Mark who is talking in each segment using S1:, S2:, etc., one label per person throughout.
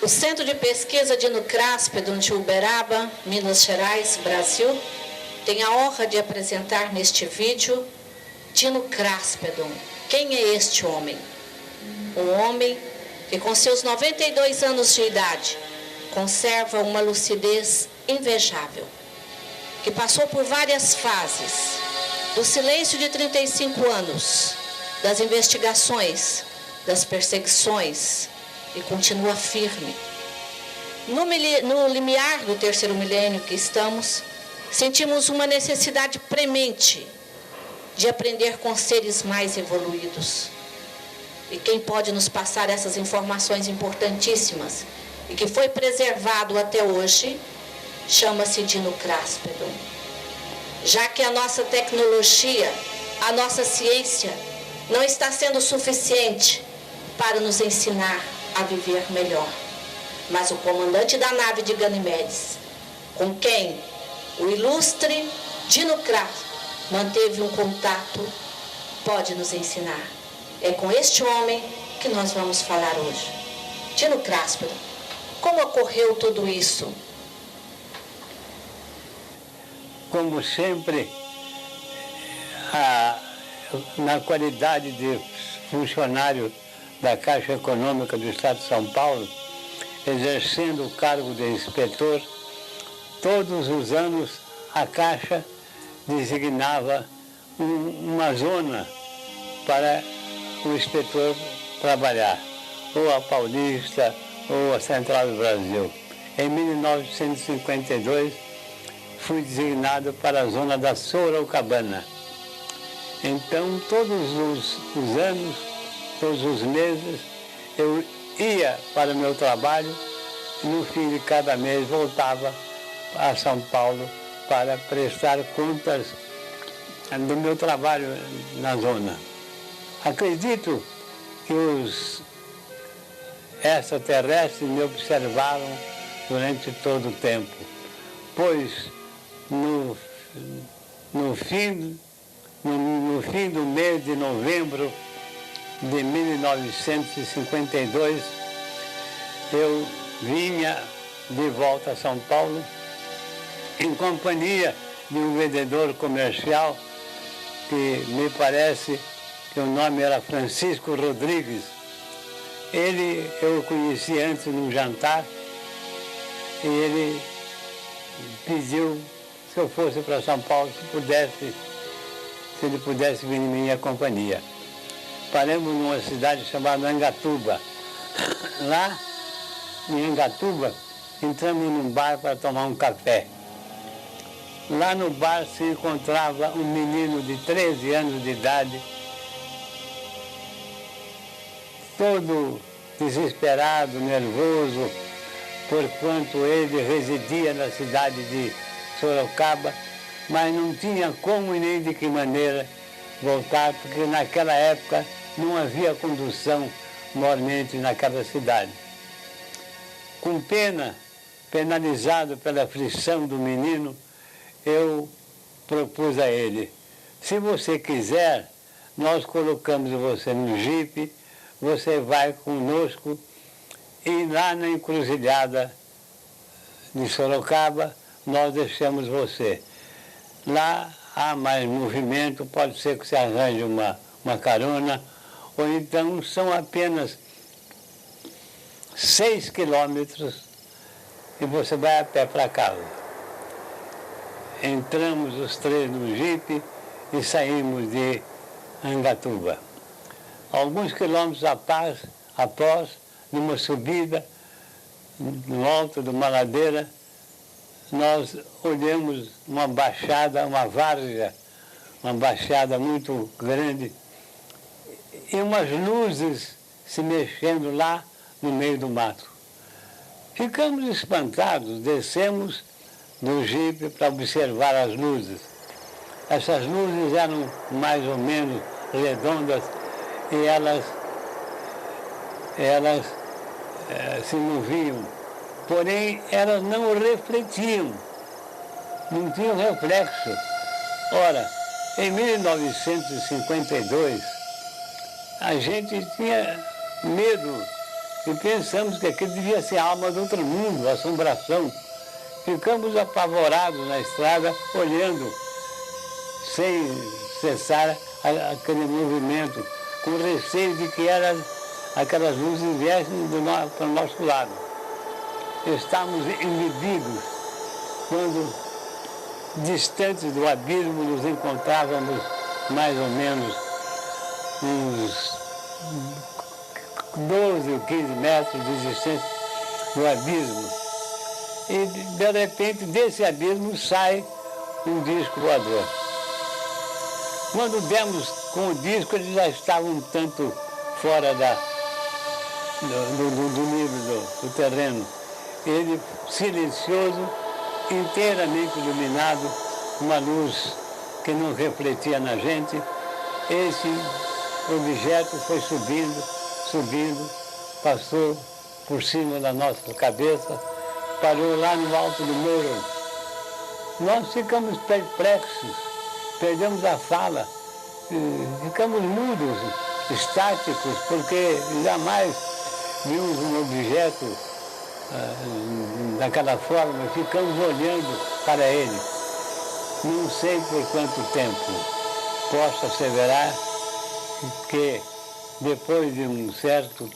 S1: O Centro de Pesquisa Dino Craspedon de Uberaba, Minas Gerais, Brasil, tem a honra de apresentar neste vídeo Dino Craspedon. Quem é este homem? Um homem que com seus 92 anos de idade conserva uma lucidez invejável, que passou por várias fases, do silêncio de 35 anos, das investigações, das perseguições, e continua firme. No limiar do terceiro milênio que estamos, sentimos uma necessidade premente de aprender com seres mais evoluídos. E quem pode nos passar essas informações importantíssimas e que foi preservado até hoje, chama-se Dino Craspedon. Já que a nossa tecnologia, a nossa ciência, não está sendo suficiente para nos ensinar a viver melhor. Mas o comandante da nave de Ganimedes, com quem o ilustre Dino Craspedon manteve um contato, pode nos ensinar. É com este homem que nós vamos falar hoje. Dino Craspedon, como ocorreu tudo isso?
S2: Como sempre, na qualidade de funcionário da Caixa Econômica do Estado de São Paulo, exercendo o cargo de inspetor, todos os anos a Caixa designava uma zona para o inspetor trabalhar, ou a Paulista, ou a Central do Brasil. Em 1952, fui designado para a zona da Sorocabana. Então, todos os anos, todos os meses, eu ia para o meu trabalho e no fim de cada mês voltava a São Paulo para prestar contas do meu trabalho na zona. Acredito que os extraterrestres me observaram durante todo o tempo, pois no fim do mês de novembro de 1952, eu vinha de volta a São Paulo em companhia de um vendedor comercial que me parece que o nome era Francisco Rodrigues. Ele eu o conheci antes num jantar e ele pediu se eu fosse para São Paulo, se ele pudesse vir em minha companhia. Paramos numa cidade chamada Angatuba. Lá, em Angatuba, entramos num bar para tomar um café. Lá no bar se encontrava um menino de 13 anos de idade, todo desesperado, nervoso, porquanto ele residia na cidade de Sorocaba, mas não tinha como e nem de que maneira voltar, porque naquela época não havia condução mormente naquela cidade. Com pena, penalizado pela aflição do menino, eu propus a ele: se você quiser, nós colocamos você no jipe, você vai conosco e lá na encruzilhada de Sorocaba nós deixamos você. Lá há mais movimento, pode ser que você arranje uma carona, ou então são apenas 6 quilômetros e você vai a pé para casa. Entramos os três no jipe e saímos de Angatuba. Alguns quilômetros após, numa subida, no alto de uma ladeira, nós olhamos uma baixada, uma várzea, uma baixada muito grande, e umas luzes se mexendo lá no meio do mato. Ficamos espantados, descemos do jipe para observar as luzes. Essas luzes eram mais ou menos redondas e elas se moviam, porém elas não refletiam, não tinham reflexo. Ora, em 1952, a gente tinha medo e pensamos que aquilo devia ser a alma do outro mundo, assombração. Ficamos apavorados na estrada, olhando, sem cessar aquele movimento, com receio de que aquelas luzes viessem para o nosso lado. Estávamos inibidos quando, distantes do abismo, nos encontrávamos mais ou menos uns 12 ou 15 metros de distância do abismo. E, de repente, desse abismo sai um disco voador. Quando demos com o disco, ele já estava um tanto fora do nível do terreno. Ele, silencioso, inteiramente iluminado, uma luz que não refletia na gente. Esse objeto foi subindo, passou por cima da nossa cabeça, parou lá no alto do morro. Nós ficamos perplexos, perdemos a fala, ficamos mudos, estáticos, porque jamais vimos um objeto daquela forma, ficamos olhando para ele. Não sei por quanto tempo posso asseverar que, depois de um certo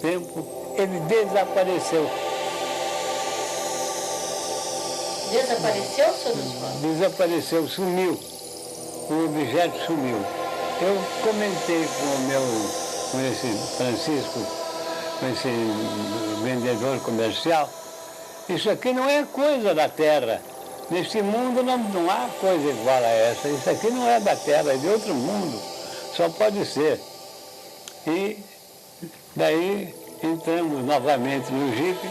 S2: tempo, ele desapareceu.
S1: Desapareceu, Sr. Oswaldo?
S2: Desapareceu, sumiu. O objeto sumiu. Eu comentei com esse Francisco, com esse vendedor comercial, isso aqui não é coisa da Terra. Neste mundo não há coisa igual a essa. Isso aqui não é da Terra, é de outro mundo. Só pode ser. E daí entramos novamente no jipe,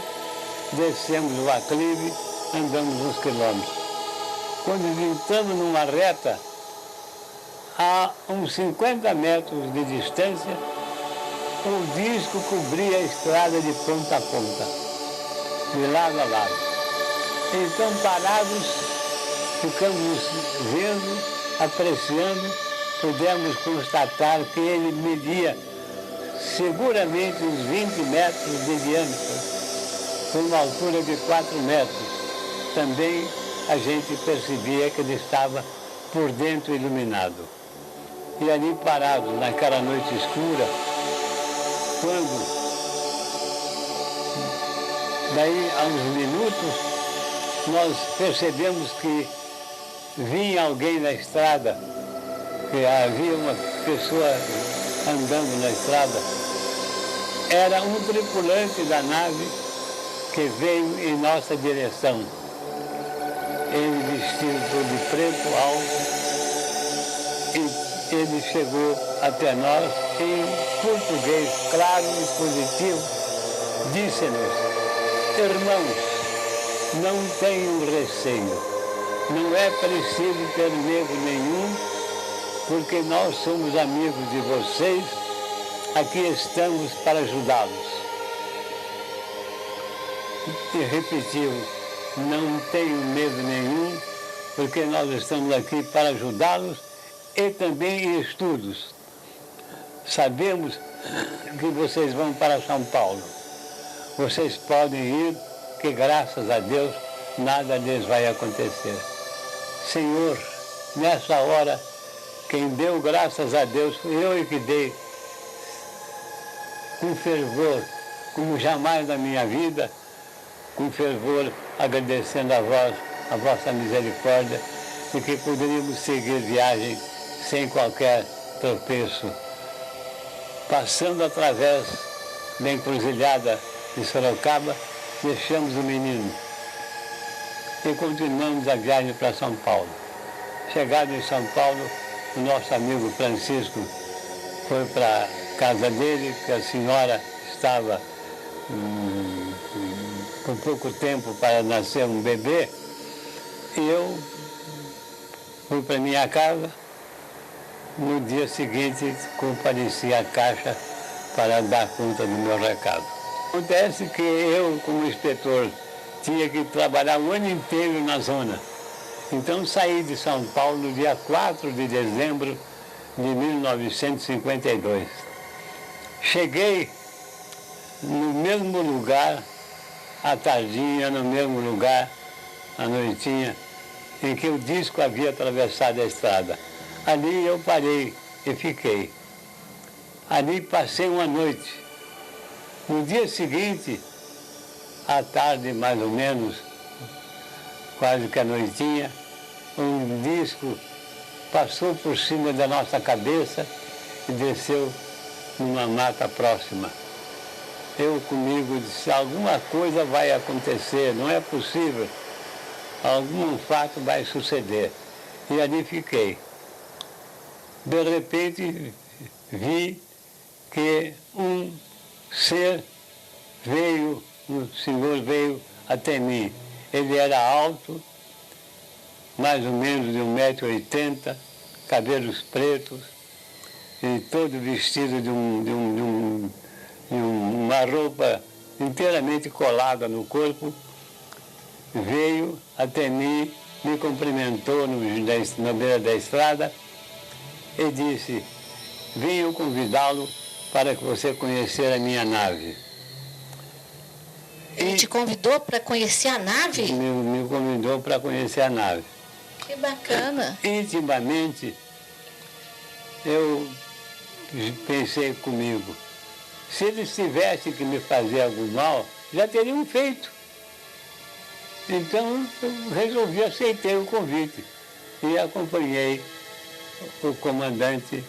S2: descemos o aclive, andamos uns quilômetros. Quando entramos numa reta, a uns 50 metros de distância, o disco cobria a estrada de ponta a ponta, de lado a lado. Então, parados, ficamos vendo, apreciando, pudemos constatar que ele media seguramente uns 20 metros de diâmetro, com uma altura de 4 metros. Também a gente percebia que ele estava por dentro iluminado. E ali parados, naquela noite escura, quando, daí a uns minutos, nós percebemos que vinha alguém na estrada, que havia uma pessoa andando na estrada. Era um tripulante da nave que veio em nossa direção. Ele vestido de preto alto, e ele chegou até nós em português claro e positivo, disse-nos: irmãos, não tenham receio, não é preciso ter medo nenhum, porque nós somos amigos de vocês, aqui estamos para ajudá-los. E repetiu: não tenham medo nenhum, porque nós estamos aqui para ajudá-los e também em estudos. Sabemos que vocês vão para São Paulo. Vocês podem ir, que graças a Deus nada lhes vai acontecer. Senhor, nessa hora, quem deu graças a Deus fui eu que dei, com fervor, como jamais na minha vida, com fervor, agradecendo a vós, a vossa misericórdia, de que poderíamos seguir viagem sem qualquer tropeço. Passando através da encruzilhada de Sorocaba, deixamos o menino e continuamos a viagem para São Paulo. Chegado em São Paulo, o nosso amigo Francisco foi para a casa dele, que a senhora estava com pouco tempo para nascer um bebê, e eu fui para minha casa. No dia seguinte, compareci à Caixa para dar conta do meu recado. Acontece que eu, como inspetor, tinha que trabalhar o ano inteiro na zona. Então, saí de São Paulo no dia 4 de dezembro de 1952. Cheguei no mesmo lugar, à tardinha, no mesmo lugar, à noitinha, em que o disco havia atravessado a estrada. Ali eu parei e fiquei. Ali passei uma noite. No dia seguinte, à tarde mais ou menos, quase que à noitinha, um disco passou por cima da nossa cabeça e desceu numa mata próxima. Eu comigo disse, alguma coisa vai acontecer, não é possível. Algum fato vai suceder. E ali fiquei. De repente, vi que um ser veio, o Senhor veio até mim. Ele era alto, mais ou menos de 1,80 m, cabelos pretos, e todo vestido de uma roupa inteiramente colada no corpo. Veio até mim, me cumprimentou na beira da estrada e disse, venho convidá-lo para que você conhecer a minha nave.
S1: Ele te convidou para conhecer a nave?
S2: Me convidou para conhecer a nave.
S1: Que bacana.
S2: Intimamente, eu pensei comigo, se eles tivessem que me fazer algum mal, já teriam feito. Então, eu resolvi, aceitei o convite e acompanhei o comandante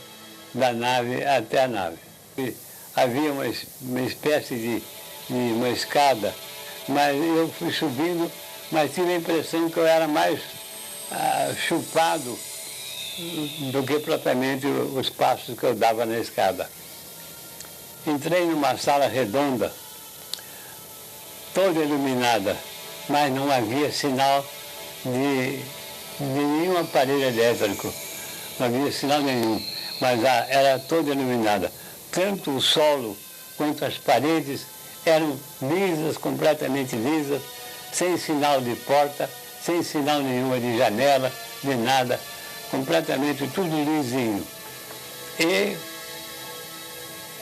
S2: da nave até a nave. E havia uma espécie de uma escada, mas eu fui subindo, mas tive a impressão que eu era mais chupado do que propriamente os passos que eu dava na escada. Entrei numa sala redonda, toda iluminada, mas não havia sinal de nenhum aparelho elétrico, não havia sinal nenhum, mas era toda iluminada. Tanto o solo quanto as paredes eram lisas, completamente lisas, sem sinal de porta, sem sinal nenhuma de janela, de nada, completamente tudo lisinho. E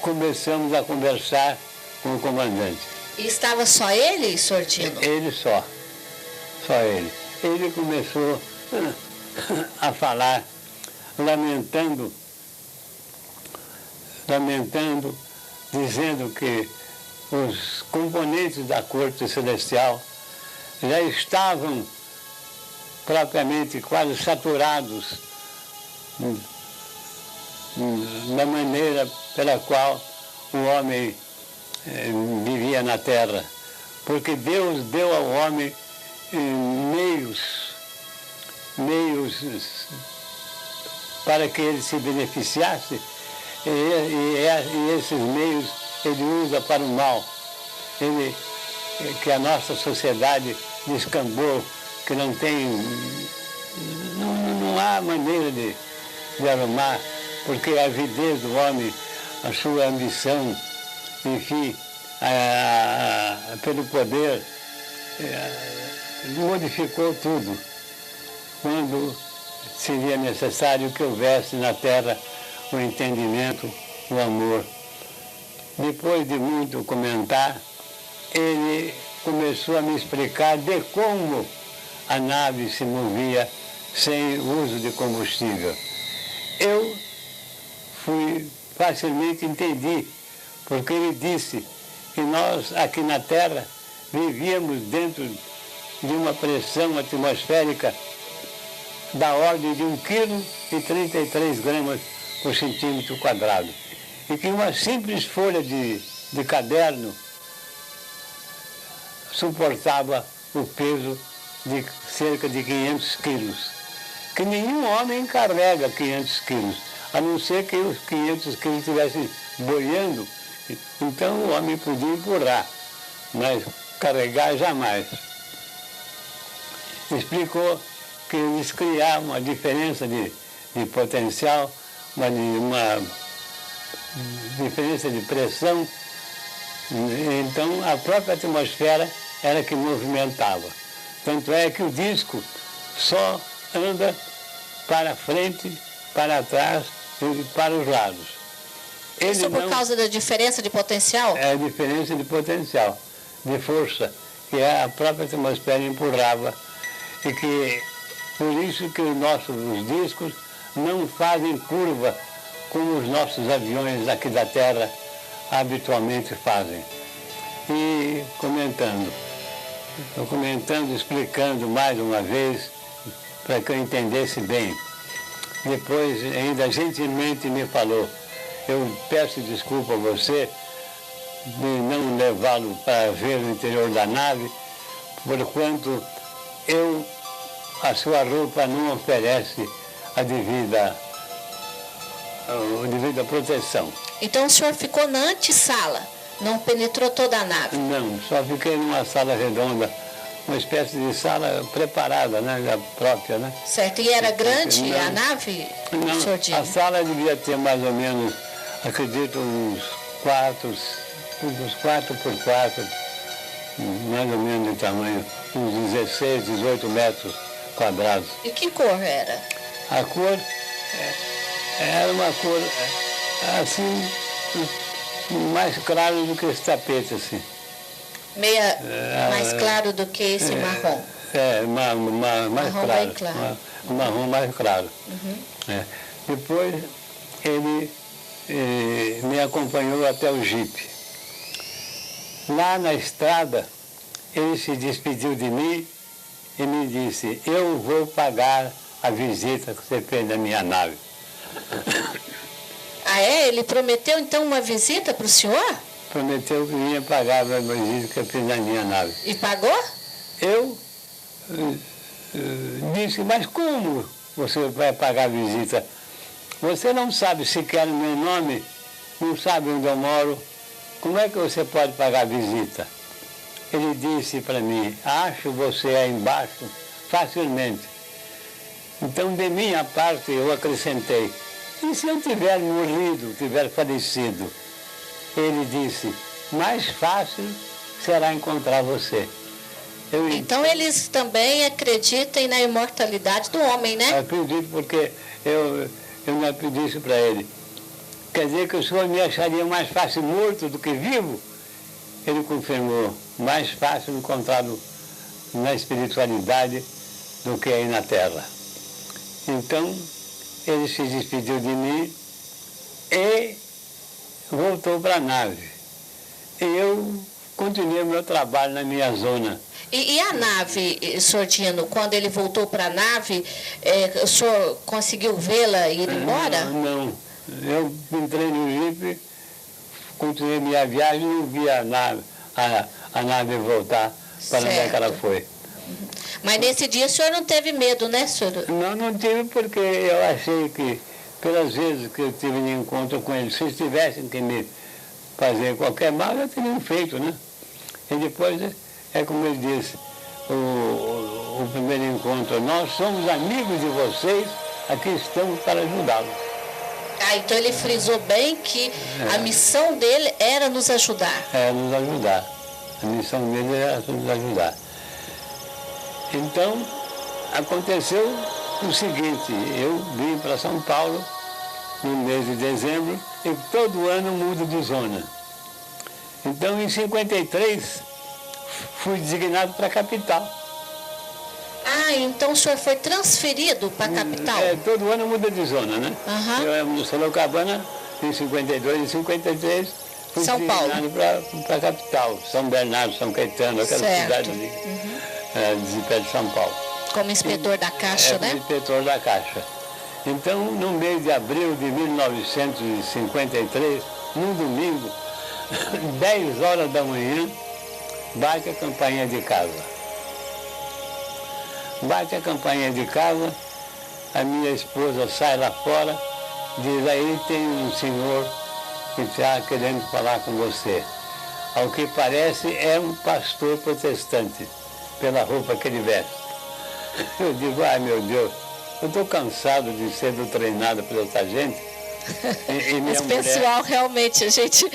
S2: começamos a conversar com o comandante.
S1: E estava só ele, Sortino?
S2: Ele só ele. Ele começou a falar, lamentando, dizendo que os componentes da corte celestial já estavam propriamente quase saturados da maneira pela qual o homem vivia na terra, porque Deus deu ao homem meios para que ele se beneficiasse, e esses meios ele usa para o mal. Que a nossa sociedade descambou, que não há maneira de arrumar, porque a avidez do homem, a sua ambição, enfim, pelo poder, modificou tudo, quando seria necessário que houvesse na terra o entendimento, o amor. Depois de muito comentar, ele começou a me explicar de como a nave se movia sem uso de combustível. Eu facilmente entendi, porque ele disse que nós aqui na Terra vivíamos dentro de uma pressão atmosférica da ordem de 1,33 kg por centímetro quadrado. E que uma simples folha de caderno suportava o peso de cerca de 500 quilos. Que nenhum homem carrega 500 quilos, a não ser que os 500 quilos estivessem boiando, então o homem podia empurrar, mas carregar jamais. Explicou que eles criavam uma diferença de potencial, uma diferença de pressão, então a própria atmosfera era que movimentava. Tanto é que o disco só anda para frente, para trás e para os lados.
S1: Isso por causa da diferença de potencial?
S2: É a diferença de potencial, de força, que a própria atmosfera empurrava. E que, por isso que os discos não fazem curva como os nossos aviões aqui da Terra habitualmente fazem. E estou comentando, explicando mais uma vez, para que eu entendesse bem. Depois, ainda gentilmente me falou, eu peço desculpa a você de não levá-lo para ver o interior da nave, porquanto a sua roupa não oferece a devida proteção.
S1: Então o senhor ficou na antessala, não penetrou toda a nave?
S2: Não, só fiquei numa sala redonda, uma espécie de sala preparada, né, própria, né?
S1: Certo, e era grande a nave, senhor Dino?
S2: A sala devia ter mais ou menos, acredito, uns 4 por 4, mais ou menos de tamanho, uns 16, 18 metros quadrados.
S1: E que cor era?
S2: A cor era uma cor assim, mais clara do que esse tapete, assim.
S1: Mais claro do que esse marrom?
S2: Mais
S1: marrom
S2: claro.
S1: Bem claro.
S2: Marrom mais claro.
S1: Uhum.
S2: Depois ele me acompanhou até o jipe. Lá na estrada, ele se despediu de mim e me disse, eu vou pagar a visita que você fez na minha nave.
S1: Ah, é? Ele prometeu, então, uma visita para o senhor?
S2: Prometeu que ia pagar a visita que eu fiz na minha nave.
S1: E pagou?
S2: Eu disse, mas como você vai pagar a visita? Você não sabe sequer o meu nome, não sabe onde eu moro, como é que você pode pagar a visita? Ele disse para mim, acho você aí embaixo facilmente. Então, de minha parte, eu acrescentei, e se eu tiver morrido, tiver falecido? Ele disse, mais fácil será encontrar você.
S1: Então, eles também acreditam na imortalidade do homem, né?
S2: Acredito, porque eu não disse para ele. Quer dizer que o senhor me acharia mais fácil morto do que vivo? Ele confirmou, mais fácil encontrá-lo na espiritualidade do que aí na Terra. Então, ele se despediu de mim e voltou para a nave. E eu continuei o meu trabalho na minha zona.
S1: E a nave, senhor Dino, quando ele voltou para a nave, o senhor conseguiu vê-la ir embora?
S2: Não. Eu entrei no jipe, continuei minha viagem e não vi a nave voltar para onde é que ela foi.
S1: Mas nesse dia o senhor não teve medo, né, senhor?
S2: Não tive, porque eu achei que, pelas vezes que eu tive de encontro com eles, se eles tivessem que me fazer qualquer mal, eu teria feito, né? E depois, como ele disse, o primeiro encontro, nós somos amigos de vocês, aqui estamos para ajudá-los.
S1: Ah, então ele frisou bem que a missão dele era nos ajudar.
S2: Nos ajudar. A missão dele era nos ajudar. Então, aconteceu o seguinte, eu vim para São Paulo no mês de dezembro e todo ano mudo de zona. Então, em 53, fui designado para a capital.
S1: Ah, então o senhor foi transferido para a capital?
S2: Todo ano muda de zona, né?
S1: Uhum.
S2: Eu no Sorocabana, em 52 e 53, fui designado para a capital, São Bernardo, São Caetano, aquela cidade de perto de São Paulo.
S1: Como inspetor da Caixa, né?
S2: Como inspetor da Caixa. Então, no mês de abril de 1953, num domingo, 10 horas da manhã, bate a campainha de casa. Bate a campainha de casa, a minha esposa sai lá fora, diz, aí tem um senhor que está querendo falar com você. Ao que parece, é um pastor protestante, pela roupa que ele veste. Eu digo, ai meu Deus, eu estou cansado de ser doutrinado por outra gente.
S1: Esse pessoal, realmente, a gente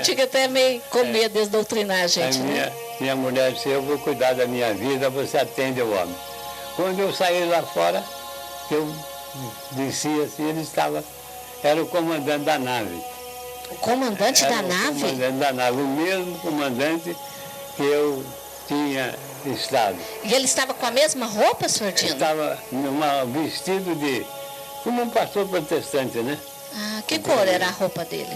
S1: fica até meio com medo de doutrinar a gente, né?
S2: Minha mulher disse, eu vou cuidar da minha vida, você atende o homem. Quando eu saí lá fora, eu desci assim, era o comandante da nave.
S1: O comandante da nave?
S2: O comandante da nave, o mesmo comandante que eu tinha estado.
S1: E ele estava com a mesma roupa, Sr. Dino?
S2: Estava vestido de... como um pastor protestante, né?
S1: Ah, que cor era a roupa dele?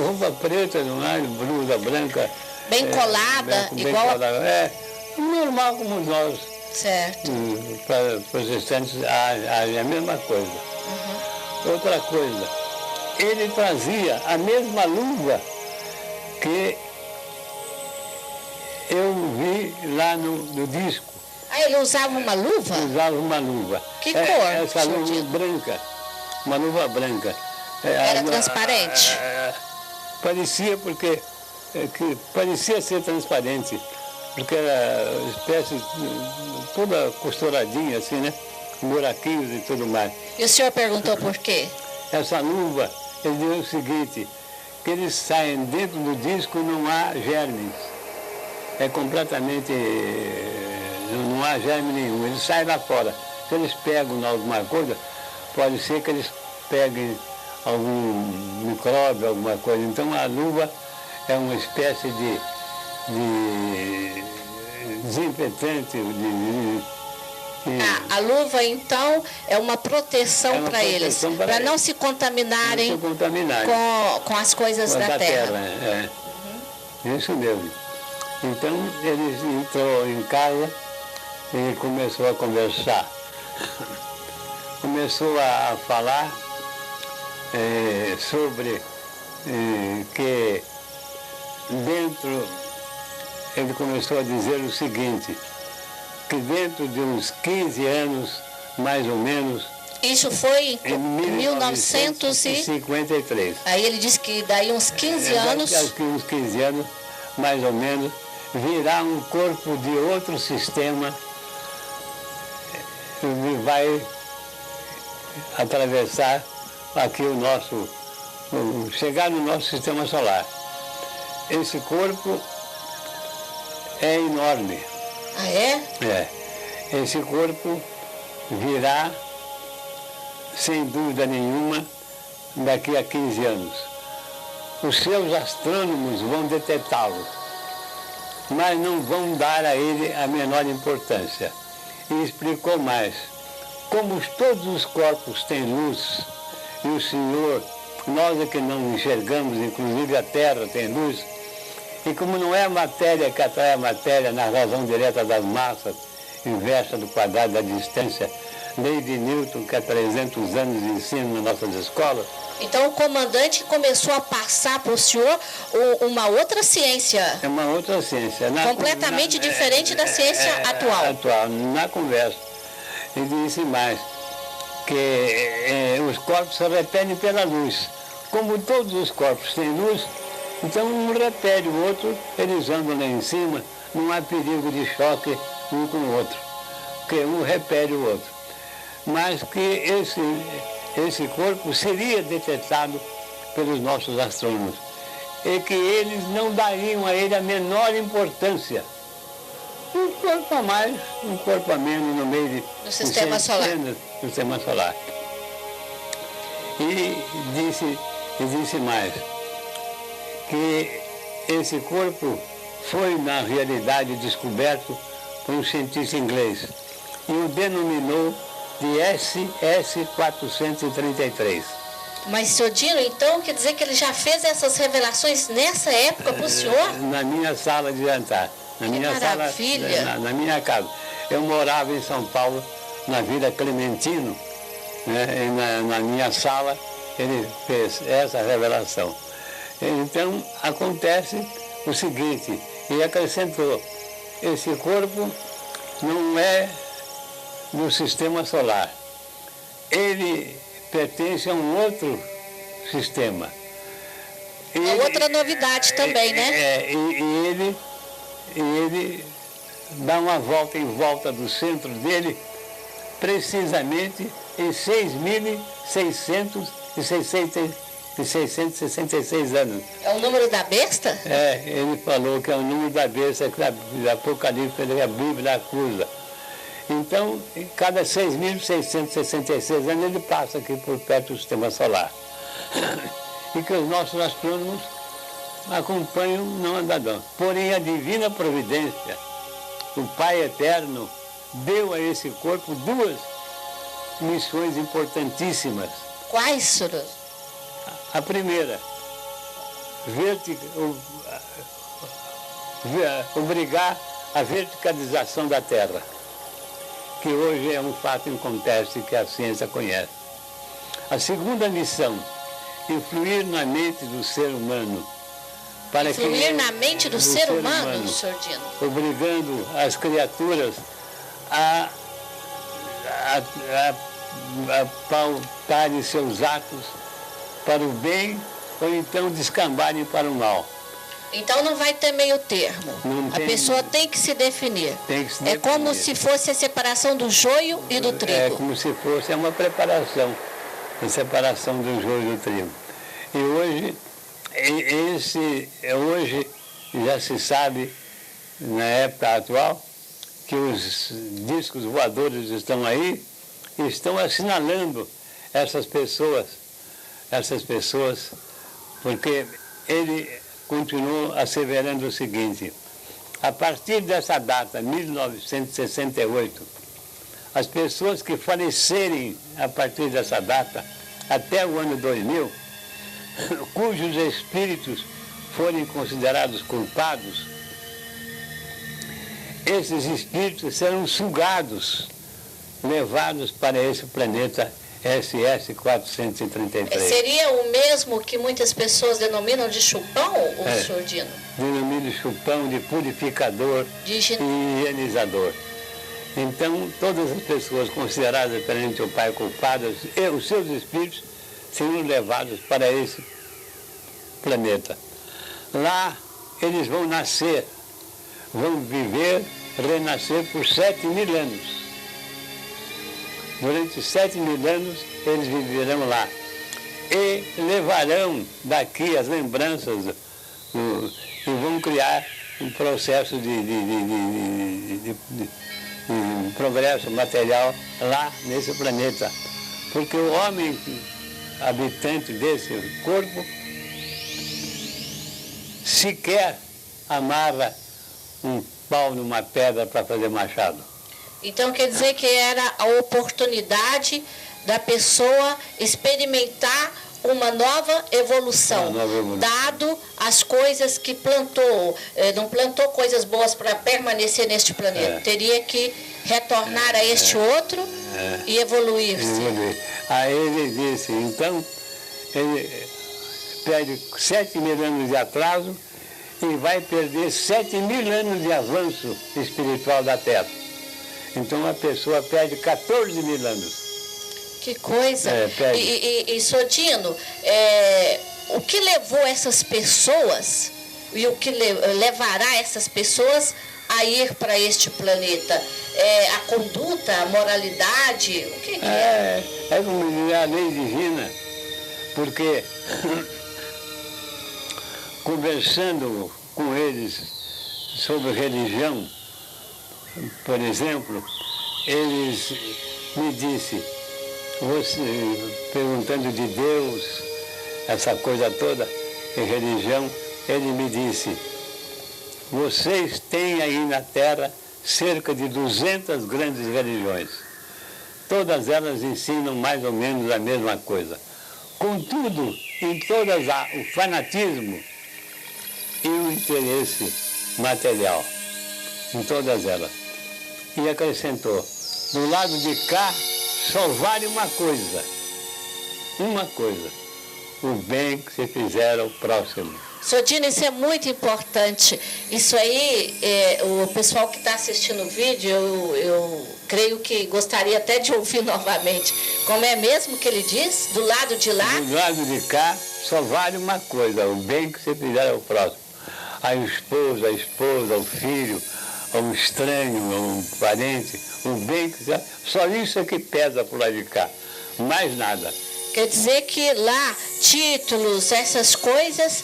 S2: Roupa preta, não é? Blusa branca.
S1: Bem colada,
S2: bem
S1: igual
S2: colada. Normal como nós.
S1: Certo.
S2: Protestantes agem a mesma coisa. Outra coisa, ele trazia a mesma luva que eu vi lá no disco.
S1: Ah, ele usava uma luva?
S2: Usava uma luva.
S1: Que cor?
S2: Essa luva branca, uma luva branca.
S1: Era transparente?
S2: Parecia parecia ser transparente, porque era espécie toda costuradinha assim, né? Buraquinhos e tudo mais.
S1: E o senhor perguntou por quê?
S2: Essa luva, ele deu o seguinte, que eles saem dentro do disco, não há germes. É completamente, não há germe nenhum, eles saem lá fora. Se eles pegam alguma coisa, pode ser que eles peguem algum micróbio, alguma coisa. Então a luva é uma espécie de desinfetante,
S1: a luva, então, é uma proteção para eles, para não se contaminarem, com as coisas da terra.
S2: Isso mesmo. Então, ele entrou em casa e começou a conversar. Começou a falar sobre que dentro, ele começou a dizer o seguinte, que dentro de uns 15 anos, mais ou menos...
S1: Isso foi em 1953. Aí ele disse que daí uns 15 anos...
S2: Uns 15 anos, mais ou menos, virá um corpo de outro sistema e vai atravessar aqui chegar no nosso sistema solar. Esse corpo é enorme.
S1: Ah, é?
S2: Esse corpo virá, sem dúvida nenhuma, daqui a 15 anos. Os seus astrônomos vão detectá-lo, mas não vão dar a ele a menor importância. E explicou mais. Como todos os corpos têm luz, e o Senhor, nós é que não enxergamos, inclusive a Terra tem luz, e como não é a matéria que atrai a matéria na razão direta das massas, inversa do quadrado da distância, lei de Newton, que há 300 anos ensina nas nossas escolas.
S1: Então o comandante começou a passar para o senhor uma outra ciência.
S2: É uma outra ciência.
S1: Completamente diferente da ciência atual.
S2: Na conversa. Ele disse mais, que os corpos se repelem pela luz. Como todos os corpos têm luz, então um repele o outro, eles andam lá em cima, não há perigo de choque um com o outro, porque um repele o outro. Mas que esse corpo seria detectado pelos nossos astrônomos e que eles não dariam a ele a menor importância. Um corpo a mais, um corpo a menos no meio
S1: do sistema solar.
S2: Do sistema solar. E disse mais, que esse corpo foi, na realidade, descoberto por um cientista inglês e o denominou de SS-433.
S1: Mas, Sr. Dino, então, quer dizer que ele já fez essas revelações nessa época para o senhor?
S2: Na minha sala de jantar. Na minha casa. Eu morava em São Paulo, na Vila Clementino, né, e na minha sala ele fez essa revelação. Então, acontece o seguinte, e acrescentou, esse corpo não é do sistema solar. Ele pertence a um outro sistema.
S1: Outra novidade também, né?
S2: E ele dá uma volta em volta do centro dele, precisamente em 6.666 anos.
S1: É o número da besta?
S2: Ele falou que é o número da besta que o Apocalipse, a Bíblia acusa. Então, cada 6.666 anos ele passa aqui por perto do sistema solar. e que os nossos astrônomos acompanham não andadão. Porém, a divina providência, o Pai Eterno, deu a esse corpo duas missões importantíssimas.
S1: Quais, senhor?
S2: A primeira, obrigar a verticalização da Terra, que hoje é um fato inconteste que a ciência conhece. A segunda missão, influir na mente do ser humano.
S1: Influir na mente do ser humano, senhor Dino?
S2: Obrigando as criaturas a pautarem seus atos para o bem ou então descambarem para o mal.
S1: Então não vai ter meio termo. A pessoa tem que se definir.
S2: Tem que se definir.
S1: É como se fosse a separação do joio e do trigo.
S2: É como se fosse uma preparação, a separação do joio e do trigo. E hoje já se sabe, na época atual, que os discos voadores estão aí e estão assinalando essas pessoas, porque ele continuou asseverando o seguinte: a partir dessa data, 1968, as pessoas que falecerem a partir dessa data, até o ano 2000, cujos espíritos forem considerados culpados, esses espíritos serão sugados, levados para esse planeta SS-433.
S1: Seria o mesmo que muitas pessoas denominam de chupão, senhor Dino?
S2: Denomina chupão, de purificador e higienizador. Então, todas as pessoas consideradas perante o Pai culpadas, e os seus espíritos serão levados para esse planeta. Lá eles vão nascer, vão viver, renascer por 7.000 anos. Durante 7.000 anos eles viverão lá e levarão daqui as lembranças e vão criar um processo de progresso material lá nesse planeta. Porque o homem habitante desse corpo sequer amarra um pau numa pedra para fazer machado.
S1: Então quer dizer que era a oportunidade da pessoa experimentar uma nova evolução, dado as coisas que plantou. Não plantou coisas boas para permanecer neste planeta. Teria que retornar a este outro e evoluir-se.
S2: Aí ele disse, então, ele perde 7.000 anos de atraso e vai perder 7.000 anos de avanço espiritual da Terra. Então a pessoa perde 14.000 anos.
S1: Que coisa! E senhor Dino, o que levou essas pessoas e o que levará essas pessoas a ir para este planeta? A conduta, a moralidade, o que é?
S2: É como dizer a lei divina, porque conversando com eles sobre religião, por exemplo, eles me disseram, perguntando de Deus, essa coisa toda, em religião, ele me disse, vocês têm aí na Terra cerca de 200 grandes religiões. Todas elas ensinam mais ou menos a mesma coisa. Contudo, em todas há o fanatismo e o interesse material. Em todas elas. E acrescentou, do lado de cá só vale uma coisa, o bem que se fizer ao próximo.
S1: Senhor Dino, isso é muito importante. Isso aí, o pessoal que está assistindo o vídeo, eu creio que gostaria até de ouvir novamente. Como é mesmo que ele diz? Do lado de lá?
S2: Do lado de cá só vale uma coisa, o bem que se fizer ao próximo. A esposa, o filho, um estranho, um parente, um bem que só isso é que pesa por lá de cá, mais nada.
S1: Quer dizer que lá, títulos, essas coisas...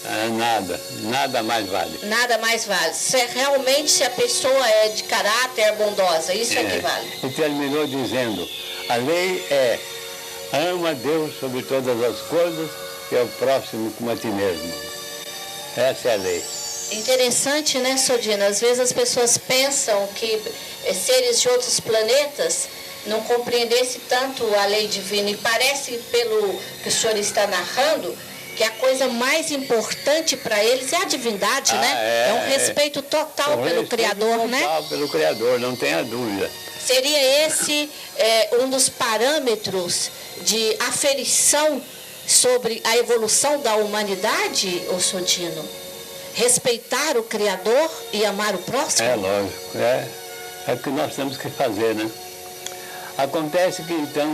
S2: Nada mais vale.
S1: Nada mais vale. Realmente, se a pessoa é de caráter bondosa, isso é que vale.
S2: E terminou dizendo, a lei é, ama Deus sobre todas as coisas que é o próximo como a ti mesmo. Essa é a lei.
S1: Interessante, né, Sodino? Às vezes as pessoas pensam que seres de outros planetas não compreendessem tanto a lei divina. E parece, pelo que o senhor está narrando, que a coisa mais importante para eles é a divindade, né? É um respeito total pelo Criador, né?
S2: Total pelo Criador, não tenha dúvida.
S1: Seria esse um dos parâmetros de aferição sobre a evolução da humanidade, ô Sodino? Respeitar o Criador e amar o próximo?
S2: É lógico, é o que nós temos que fazer, né? Acontece que então,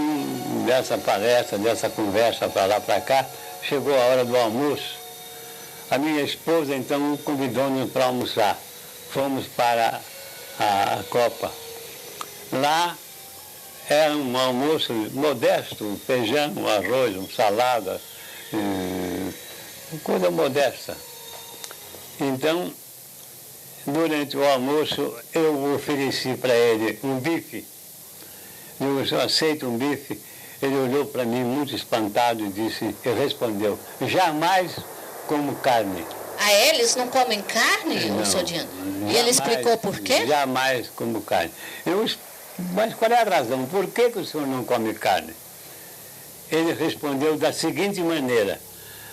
S2: dessa palestra, dessa conversa para lá para cá, chegou a hora do almoço. A minha esposa então convidou-nos para almoçar. Fomos para a Copa. Lá era um almoço modesto, feijão, arroz, salada, coisa modesta. Então, durante o almoço, eu ofereci para ele um bife. Eu disse, aceito um bife. Ele olhou para mim muito espantado e respondeu, jamais como carne.
S1: Ah, eles não comem carne,
S2: Não,
S1: Sodino?
S2: Jamais,
S1: e ele explicou por quê?
S2: Jamais como carne. Mas qual é a razão? Por que o senhor não come carne? Ele respondeu da seguinte maneira,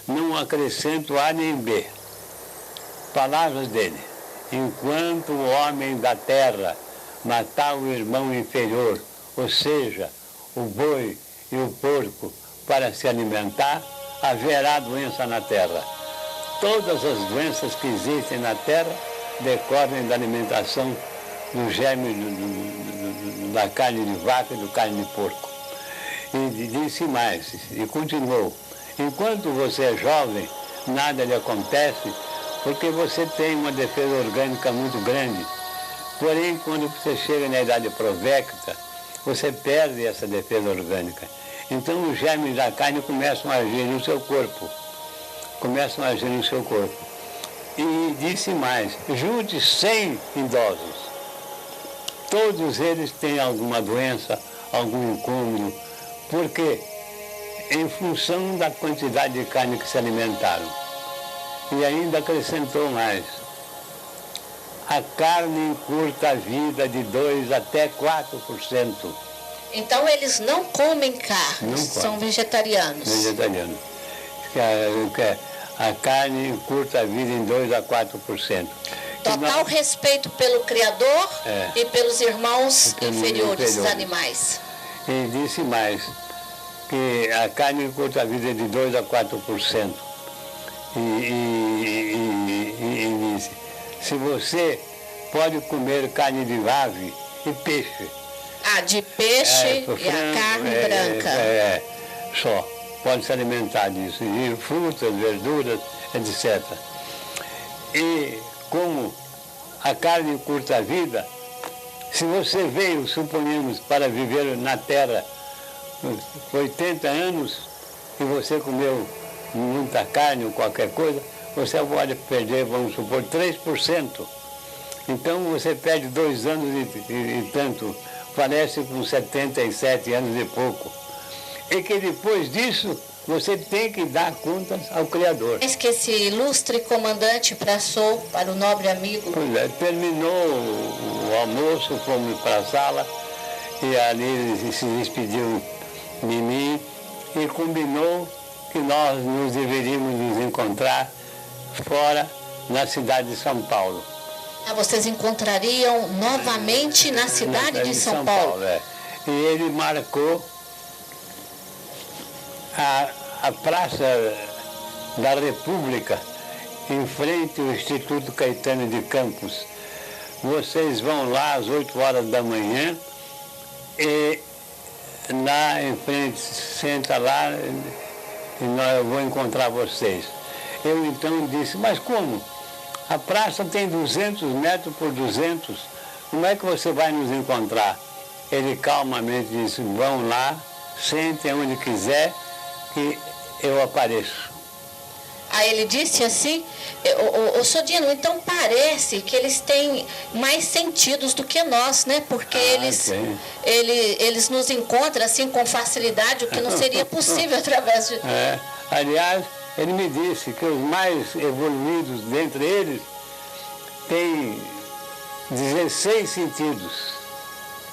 S2: não acrescento A nem B. Palavras dele, enquanto o homem da terra matar o irmão inferior, ou seja, o boi e o porco, para se alimentar, haverá doença na terra. Todas as doenças que existem na terra decorrem da alimentação do germe da carne de vaca e do carne de porco. E disse mais, e continuou, enquanto você é jovem, nada lhe acontece, porque você tem uma defesa orgânica muito grande. Porém, quando você chega na idade provecta, você perde essa defesa orgânica. Então, os germes da carne começam a agir no seu corpo. E disse mais, junte 100 idosos. Todos eles têm alguma doença, algum incômodo. Por quê? Em função da quantidade de carne que se alimentaram. E ainda acrescentou mais. A carne encurta a vida de 2 até 4%.
S1: Então eles não comem carne, são vegetarianos.
S2: Vegetarianos. A carne encurta a vida em 2 a 4%.
S1: Total respeito pelo Criador e pelos irmãos inferiores, os animais.
S2: E disse mais, que a carne encurta a vida de 2 a 4%. E disse, se você pode comer carne de ave e peixe.
S1: Ah, de peixe e a carne branca.
S2: Só. Pode se alimentar disso. E frutas, verduras, etc. E como a carne encurta a vida, se você veio, suponhamos, para viver na Terra 80 anos e você comeu muita carne ou qualquer coisa, você pode perder, vamos supor, 3%. Então você perde 2 anos e tanto, parece com 77 anos e pouco. E que depois disso, você tem que dar contas ao Criador.
S1: Mas que esse ilustre comandante passou para o nobre amigo.
S2: Pois é, terminou o almoço, fomos para a sala, e ali ele se despediu de mim e combinou que nós nos deveríamos nos encontrar fora, na cidade de São Paulo.
S1: Ah, vocês encontrariam novamente na cidade de São Paulo?
S2: E ele marcou a Praça da República, em frente ao Instituto Caetano de Campos. Vocês vão lá às 8 horas da manhã e lá em frente, senta lá e eu vou encontrar vocês. Eu então disse, mas como? A praça tem 200 metros por 200, como é que você vai nos encontrar? Ele calmamente disse, vão lá, sentem onde quiser, que eu apareço.
S1: Aí ele disse assim, ô Sodino, então parece que eles têm mais sentidos do que nós, né? Porque eles nos encontram assim com facilidade, o que não seria possível através de...
S2: Aliás, ele me disse que os mais evoluídos dentre eles têm 16 sentidos.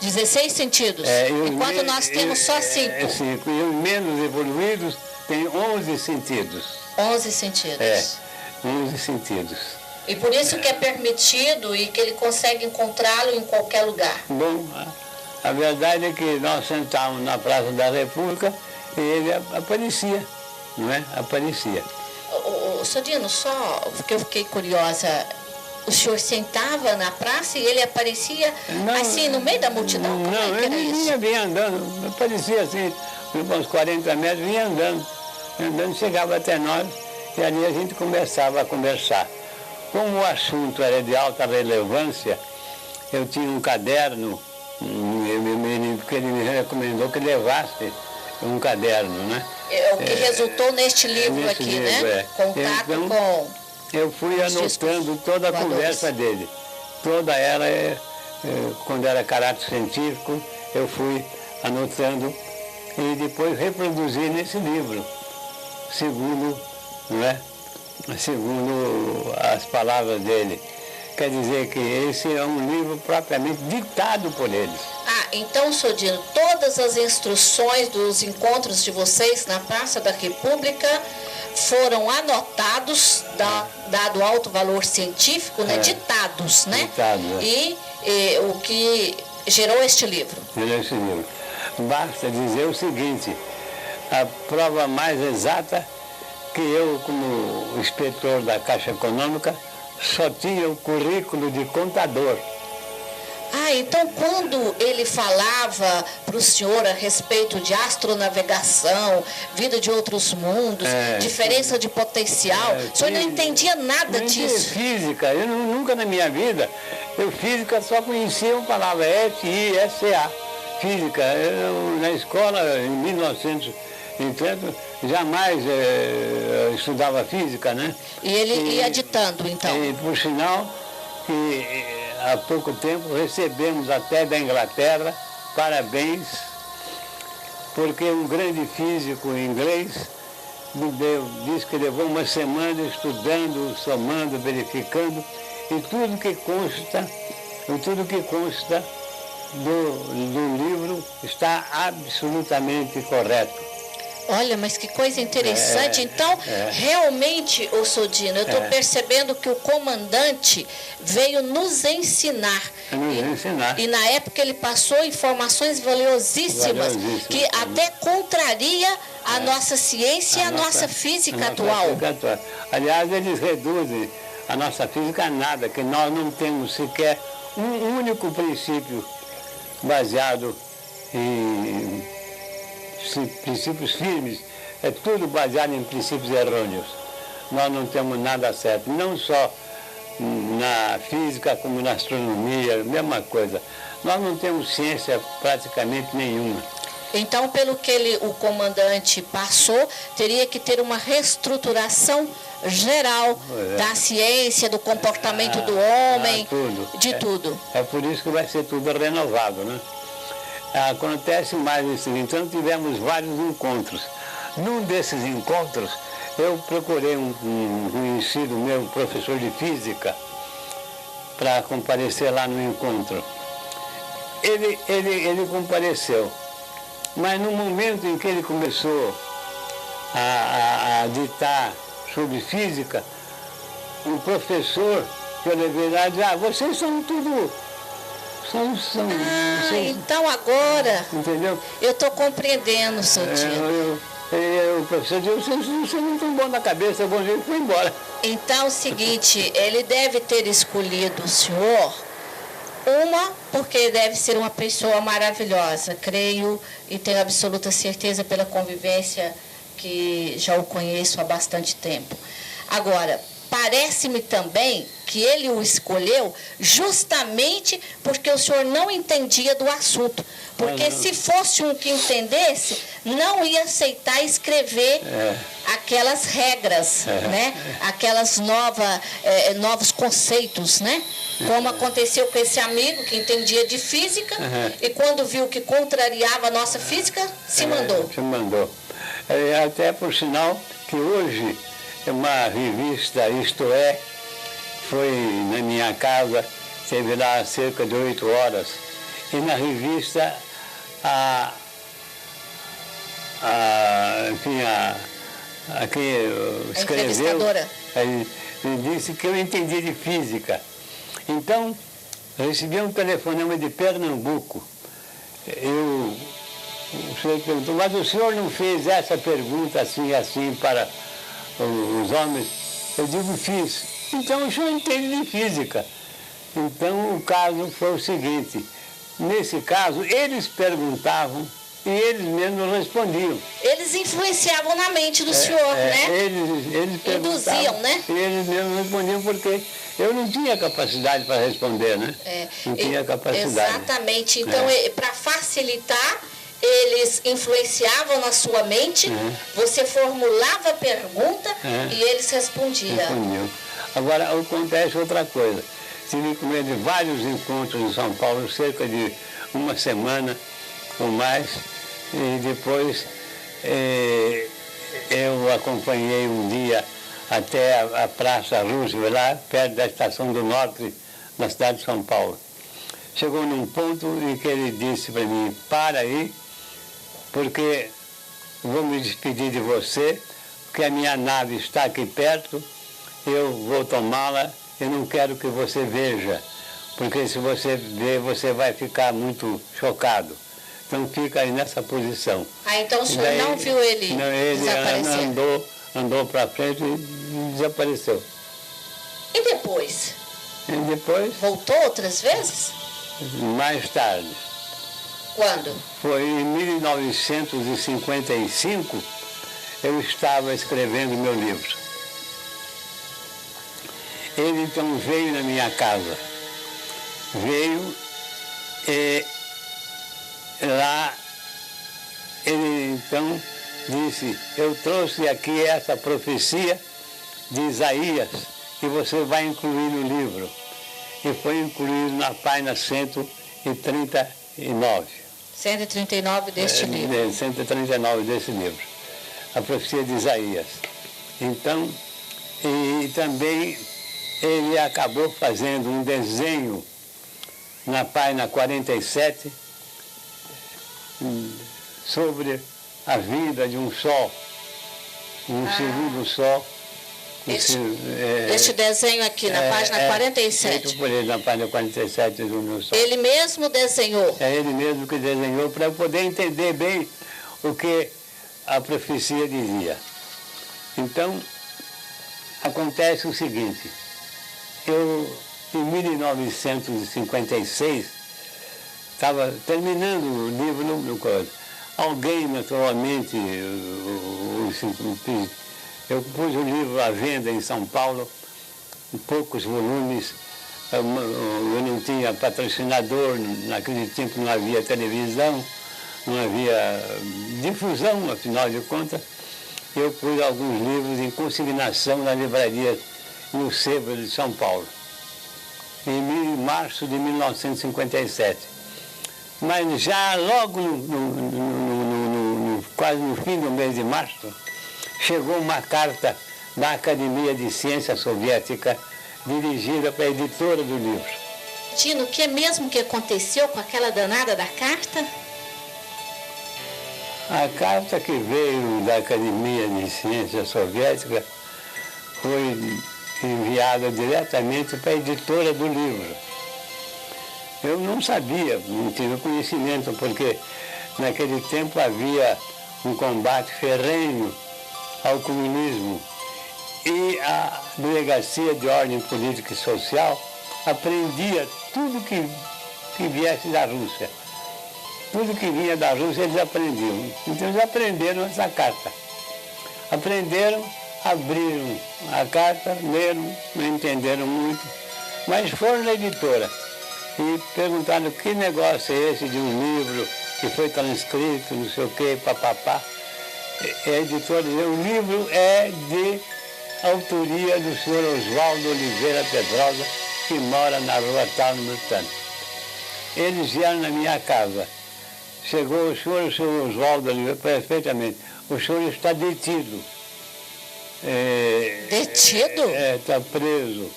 S1: 16 sentidos, enquanto nós temos só 5.
S2: E os menos evoluídos têm 11 sentidos.
S1: 11 sentidos.
S2: 11 sentidos.
S1: E por isso que é permitido e que ele consegue encontrá-lo em qualquer lugar.
S2: Bom, a verdade é que nós sentávamos na Praça da República e ele aparecia, não é? Aparecia.
S1: Sodino, só porque eu fiquei curiosa, o senhor sentava na praça e ele aparecia assim no meio da multidão?
S2: Não, ele vinha andando, aparecia assim, uns 40 metros, vinha andando, chegava até nós e ali a gente começava a conversar. Como o assunto era de alta relevância, eu tinha um caderno, que ele me recomendou que levasse um caderno, né?
S1: É o que resultou neste livro aqui, livro, né? Contato então, com...
S2: Eu fui anotando toda a conversa dele. Toda ela, quando era caráter científico, eu fui anotando e depois reproduzi nesse livro, segundo, não é? Segundo as palavras dele. Quer dizer que esse é um livro propriamente ditado por eles.
S1: Então, Sodino, todas as instruções dos encontros de vocês na Praça da República foram anotados, dado alto valor científico, né? Ditados, né?
S2: Ditados,
S1: E o que gerou este livro?
S2: Gerou este livro. Basta dizer o seguinte, a prova mais exata que eu, como inspetor da Caixa Econômica, só tinha o currículo de contador.
S1: Então quando ele falava para o senhor a respeito de astronavegação, vida de outros mundos, diferença de potencial, o senhor não entendia nada disso?
S2: Física, eu nunca na minha vida, física só conhecia uma palavra, F-I-S-A, física. Eu, na escola, em 1930, jamais estudava física, né?
S1: E ele ia ditando, então?
S2: E, por sinal, que há pouco tempo recebemos até da Inglaterra parabéns, porque um grande físico inglês disse que levou uma semana estudando, somando, verificando, e tudo que consta do livro está absolutamente correto.
S1: Olha, mas que coisa interessante. Então, realmente, ô Sodino, eu estou percebendo que o comandante veio nos ensinar. E na época ele passou informações valiosíssimas, que até contraria a nossa ciência e a nossa física atual.
S2: Aliás, eles reduzem a nossa física a nada, que nós não temos sequer um único princípio baseado em princípios firmes, é tudo baseado em princípios errôneos. Nós não temos nada certo, não só na física como na astronomia, mesma coisa. Nós não temos ciência praticamente nenhuma.
S1: Então, pelo que o comandante passou, teria que ter uma reestruturação geral da ciência, do comportamento do homem, tudo.
S2: É por isso que vai ser tudo renovado, né? Acontece mais o seguinte, então tivemos vários encontros. Num desses encontros, eu procurei um conhecido meu, professor de física, para comparecer lá no encontro. Ele compareceu, mas no momento em que ele começou a ditar sobre física, o professor que eu levei lá disse, vocês são tudo...
S1: Então agora,
S2: entendeu?
S1: Eu estou compreendendo, Sodino.
S2: O professor disse, você não tem bom na cabeça, bom jeito, foi embora.
S1: Então é o seguinte, ele deve ter escolhido o senhor, porque deve ser uma pessoa maravilhosa, creio e tenho absoluta certeza pela convivência que já o conheço há bastante tempo. Agora, parece-me também que ele o escolheu justamente porque o senhor não entendia do assunto. Porque se fosse um que entendesse, não ia aceitar escrever aquelas regras, né? Aquelas novos conceitos, né? Como aconteceu com esse amigo que entendia de física e quando viu que contrariava a nossa física, se mandou.
S2: Se mandou. Até por sinal, que hoje uma revista, Isto É, foi na minha casa, esteve lá cerca de 8 horas, e na revista quem escreveu disse que eu entendi de física. Então, recebi um telefonema de Pernambuco. O senhor perguntou, mas o senhor não fez essa pergunta assim e assim para os homens? Eu digo, fiz. Então o senhor entende de física. Então o caso foi o seguinte, nesse caso eles perguntavam e eles mesmos respondiam.
S1: Eles influenciavam na mente do senhor, né?
S2: Eles
S1: induziam, né?
S2: E eles mesmos respondiam porque eu não tinha capacidade para responder, né? Não tinha capacidade.
S1: Exatamente. Então, para facilitar, eles influenciavam na sua mente, você formulava a pergunta e eles respondiam.
S2: Agora, acontece outra coisa. Tive com ele vários encontros em São Paulo, cerca de uma semana ou mais, e depois eu acompanhei um dia até a Praça Roosevelt, lá perto da Estação do Norte, na cidade de São Paulo. Chegou num ponto em que ele disse para mim, para aí, porque vou me despedir de você, porque a minha nave está aqui perto, eu vou tomá-la, eu não quero que você veja, porque se você ver, você vai ficar muito chocado. Então fica aí nessa posição.
S1: Então o senhor daí, não viu ele desaparecer?
S2: Ele andou para frente e desapareceu.
S1: E depois?
S2: E depois?
S1: Voltou outras vezes?
S2: Mais tarde.
S1: Quando?
S2: Foi em 1955, eu estava escrevendo meu livro. Ele então veio na minha casa. Veio e lá ele então disse, eu trouxe aqui essa profecia de Isaías que você vai incluir no livro. E foi incluído na página 139.
S1: 139 deste livro.
S2: 139 desse livro. A profecia de Isaías. Então, e também ele acabou fazendo um desenho na página 47 sobre a vida de um sol, um segundo sol.
S1: Este desenho aqui, na página 47.
S2: Feito por ele, na página 47 do meu sol.
S1: Ele mesmo desenhou?
S2: É ele mesmo que desenhou, para eu poder entender bem o que a profecia dizia. Então, acontece o seguinte, eu, em 1956, estava terminando o livro no coisa. Alguém, naturalmente, eu pus o livro à venda em São Paulo, em poucos volumes, eu não tinha patrocinador, naquele tempo não havia televisão, não havia difusão, afinal de contas. Eu pus alguns livros em consignação na livraria no Sebo de São Paulo, em março de 1957. Mas já logo, quase no fim do mês de março, chegou uma carta da Academia de Ciência Soviética dirigida para a editora do livro.
S1: Tino, o que mesmo que aconteceu com aquela danada da carta?
S2: A carta que veio da Academia de Ciência Soviética foi enviada diretamente para a editora do livro. Eu não sabia, não tive conhecimento, porque naquele tempo havia um combate ferrenho ao comunismo e a Delegacia de Ordem Política e Social apreendia tudo que viesse da Rússia. Tudo que vinha da Rússia eles aprendiam. Então eles aprenderam essa carta. Aprenderam, abriram a carta, leram, não entenderam muito, mas foram na editora e perguntaram que negócio é esse de um livro que foi transcrito, não sei o quê, papapá. A editora dizia, o livro é de autoria do senhor Oswaldo Oliveira Pedrosa, que mora na rua tal, número tanto. Eles vieram na minha casa. Chegou o senhor Oswaldo Oliveira, perfeitamente. O senhor está detido.
S1: Detido?
S2: Está preso,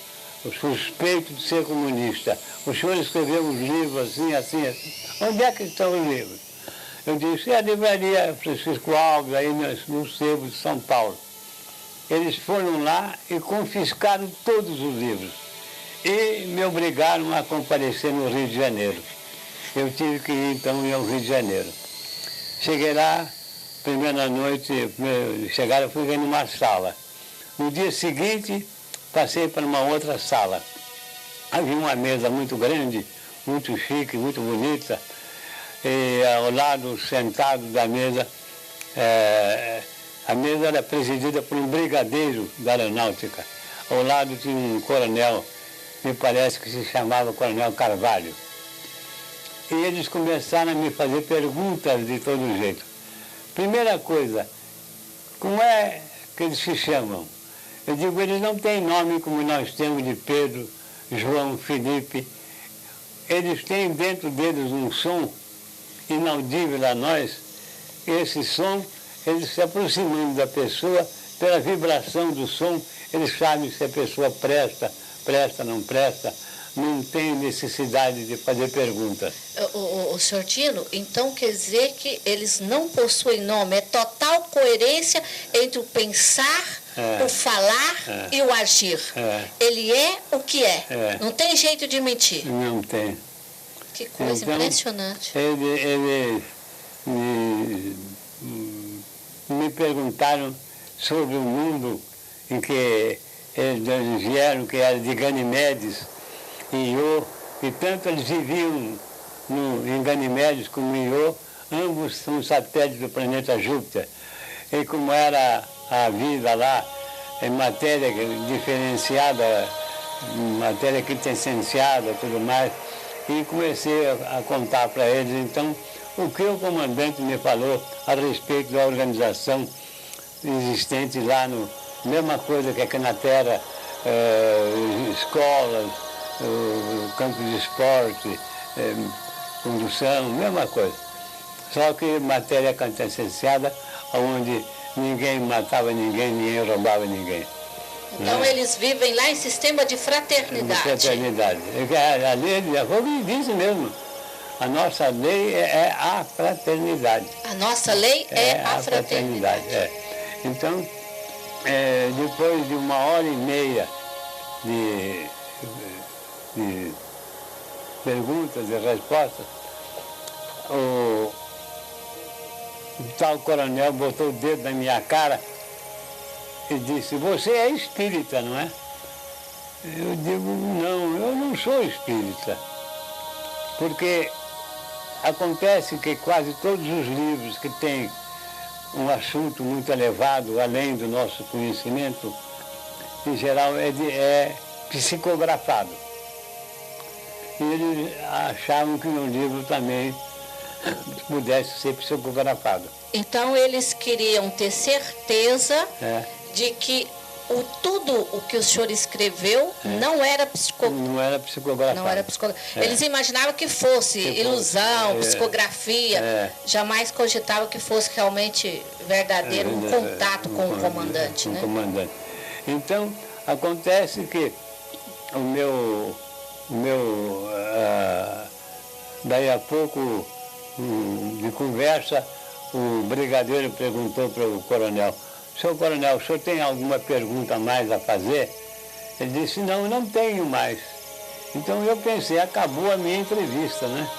S2: suspeito de ser comunista. O senhor escreveu uns livros assim, assim, assim. Onde é que estão os livros? Eu disse, é a livraria Francisco Alves, aí no Sebo de São Paulo. Eles foram lá e confiscaram todos os livros. E me obrigaram a comparecer no Rio de Janeiro. Eu tive que ir, então, ao Rio de Janeiro. Cheguei lá, primeira noite, chegaram, fui ver numa sala. No dia seguinte, passei para uma outra sala. Havia uma mesa muito grande, muito chique, muito bonita. E ao lado, sentado da mesa, a mesa era presidida por um brigadeiro da aeronáutica. Ao lado tinha um coronel, me parece que se chamava Coronel Carvalho. E eles começaram a me fazer perguntas de todo jeito. Primeira coisa, como é que eles se chamam? Eu digo, eles não têm nome como nós temos de Pedro, João, Felipe. Eles têm dentro deles um som inaudível a nós. Esse som, eles se aproximando da pessoa, pela vibração do som, eles sabem se a pessoa presta, não presta, não tem necessidade de fazer perguntas.
S1: O senhor Dino, então quer dizer que eles não possuem nome, é total coerência entre o pensar, o falar e o agir. Ele é o que é. Não tem jeito de mentir.
S2: Não tem.
S1: Que coisa então, impressionante.
S2: Eles me perguntaram sobre o mundo em que eles vieram, que era de Ganimedes e Io, e tanto eles viviam em Ganimedes como em Io, ambos são satélites do planeta Júpiter. E como era a vida lá, em matéria diferenciada, matéria quintessenciada e tudo mais, e comecei a contar para eles, então, o que o comandante me falou a respeito da organização existente lá, mesma coisa que aqui na Terra, escolas, campos de esporte, condução, mesma coisa. Só que matéria quintessenciada, onde ninguém matava ninguém, ninguém roubava ninguém.
S1: Então eles vivem lá em sistema de fraternidade.
S2: De fraternidade. A lei de Fogo diz mesmo. A nossa lei é a fraternidade.
S1: A nossa lei é a fraternidade.
S2: Então, depois de 1h30 de perguntas e respostas, o tal coronel botou o dedo na minha cara e disse, você é espírita, não é? Eu digo, não, eu não sou espírita. Porque acontece que quase todos os livros que têm um assunto muito elevado, além do nosso conhecimento, em geral é psicografado. E eles achavam que um livro também pudesse ser psicografado.
S1: Então eles queriam ter certeza de que tudo o que o senhor escreveu não era psicografado. Não era psicografado. Eles imaginavam que fosse ilusão, psicografia, jamais cogitavam que fosse realmente verdadeiro um contato com o comandante.
S2: Com o comandante. Então, acontece que o meu daí a pouco, de conversa, o brigadeiro perguntou para o coronel, senhor coronel, o senhor tem alguma pergunta a mais a fazer? Ele disse, não, não tenho mais. Então eu pensei, acabou a minha entrevista, né?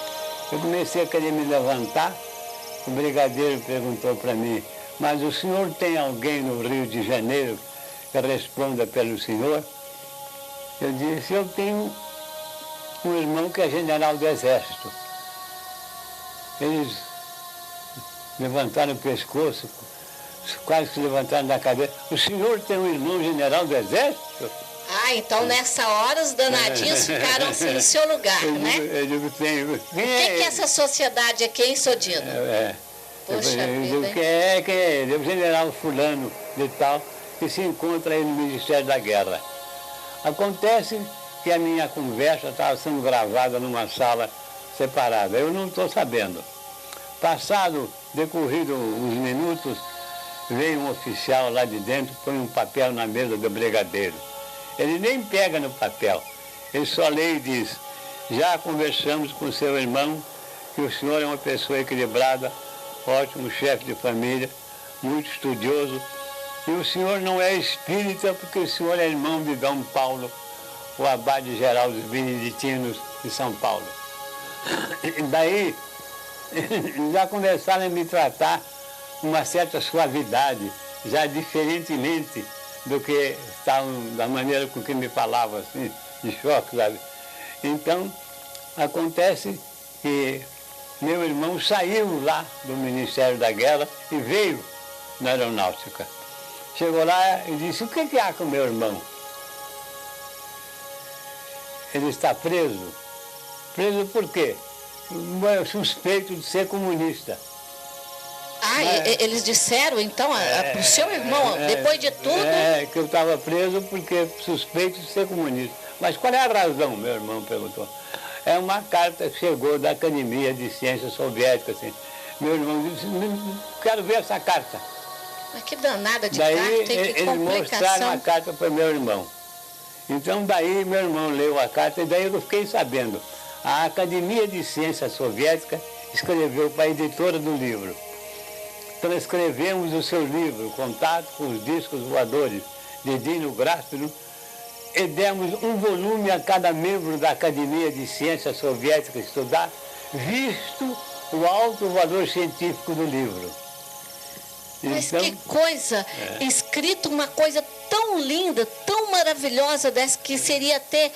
S2: Eu comecei a querer me levantar, o brigadeiro perguntou para mim, mas o senhor tem alguém no Rio de Janeiro que responda pelo senhor? Eu disse, eu tenho um irmão que é general do Exército. Eles levantaram o pescoço, quase se levantaram da cabeça. O senhor tem um irmão general do Exército?
S1: Ah, então nessa hora os danadinhos ficaram assim no seu lugar, né?
S2: Eu digo, tenho.
S1: O que é essa sociedade aqui, hein, Sodino? Poxa vida,
S2: quem é ele? É o general fulano de tal, que se encontra aí no Ministério da Guerra. Acontece que a minha conversa estava sendo gravada numa sala separada. Eu não estou sabendo. Passado, decorrido uns minutos, vem um oficial lá de dentro, põe um papel na mesa do brigadeiro. Ele nem pega no papel, ele só lê e diz: já conversamos com seu irmão, que o senhor é uma pessoa equilibrada, ótimo chefe de família, muito estudioso, e o senhor não é espírita porque o senhor é irmão de Dom Paulo, o abade geral dos beneditinos de São Paulo. E daí, já começaram a me tratar com uma certa suavidade, já diferentemente do que estavam, da maneira com que me falavam, assim, de choque, sabe? Então, acontece que meu irmão saiu lá do Ministério da Guerra e veio na Aeronáutica. Chegou lá e disse: o que há com meu irmão? Ele está preso. Preso por quê? Suspeito de ser comunista.
S1: Eles disseram então para o seu irmão, depois de tudo...
S2: que eu estava preso porque suspeito de ser comunista. Mas qual é a razão, meu irmão perguntou. É uma carta que chegou da Academia de Ciências Soviética, assim. Meu irmão disse: quero ver essa carta.
S1: Mas que danada de
S2: daí,
S1: carta, hein? Que
S2: eles mostraram a carta para meu irmão. Então daí meu irmão leu a carta e daí eu fiquei sabendo. A Academia de Ciências Soviética escreveu para a editora do livro: transcrevemos o seu livro, Contato com os Discos Voadores, de Dino Graspero, e demos um volume a cada membro da Academia de Ciências Soviética estudar, visto o alto valor científico do livro.
S1: Mas então, que coisa! Escrito uma coisa tão linda, tão maravilhosa dessa, que seria ter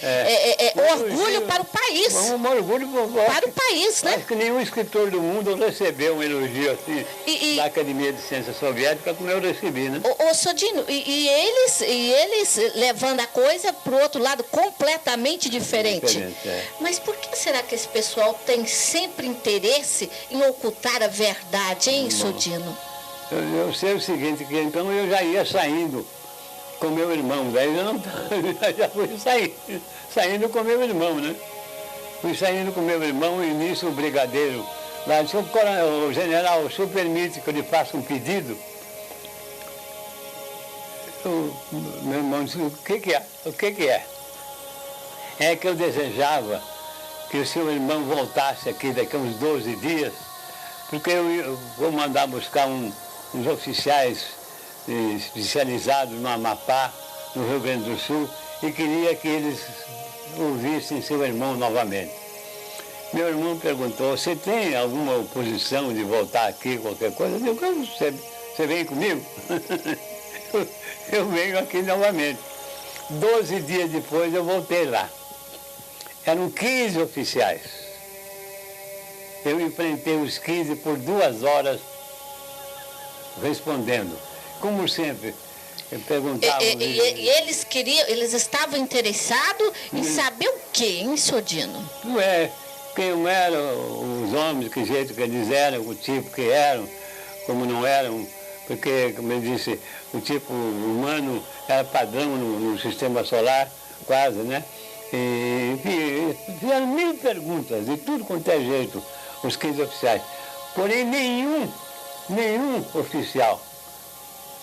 S1: orgulho para o país.
S2: Um orgulho
S1: para o país, né?
S2: Acho que nenhum escritor do mundo recebeu um elogio assim da Academia de Ciências Soviética como eu recebi, né?
S1: Sodino, e eles levando a coisa para o outro lado completamente diferente. Mas por que será que esse pessoal tem sempre interesse em ocultar a verdade, hein, Sodino?
S2: Eu sei o seguinte, que então eu já ia saindo com meu irmão, daí eu não já fui saindo com meu irmão, né? Fui saindo com meu irmão e nisso o brigadeiro lá disse: o general, o senhor permite que eu lhe faça um pedido? Meu irmão disse: o que é? O que é? É que eu desejava que o seu irmão voltasse aqui daqui a uns 12 dias, porque eu vou mandar buscar uns oficiais especializados no Amapá, no Rio Grande do Sul, e queria que eles ouvissem seu irmão novamente. Meu irmão perguntou: você tem alguma oposição de voltar aqui, qualquer coisa? Eu digo: você vem comigo? Eu venho aqui novamente. 12 dias depois eu voltei lá. Eram 15 oficiais. Eu enfrentei os 15 por 2 horas respondendo. Como sempre, eu perguntava...
S1: E eles estavam interessados em saber o quê, hein, Sodino?
S2: Quem eram os homens, que jeito que eles eram, o tipo que eram, como não eram, porque, como eu disse, o tipo humano era padrão no sistema solar, quase, né? E fizeram 1000 perguntas, de tudo quanto é jeito, os 15 oficiais. Porém, nenhum oficial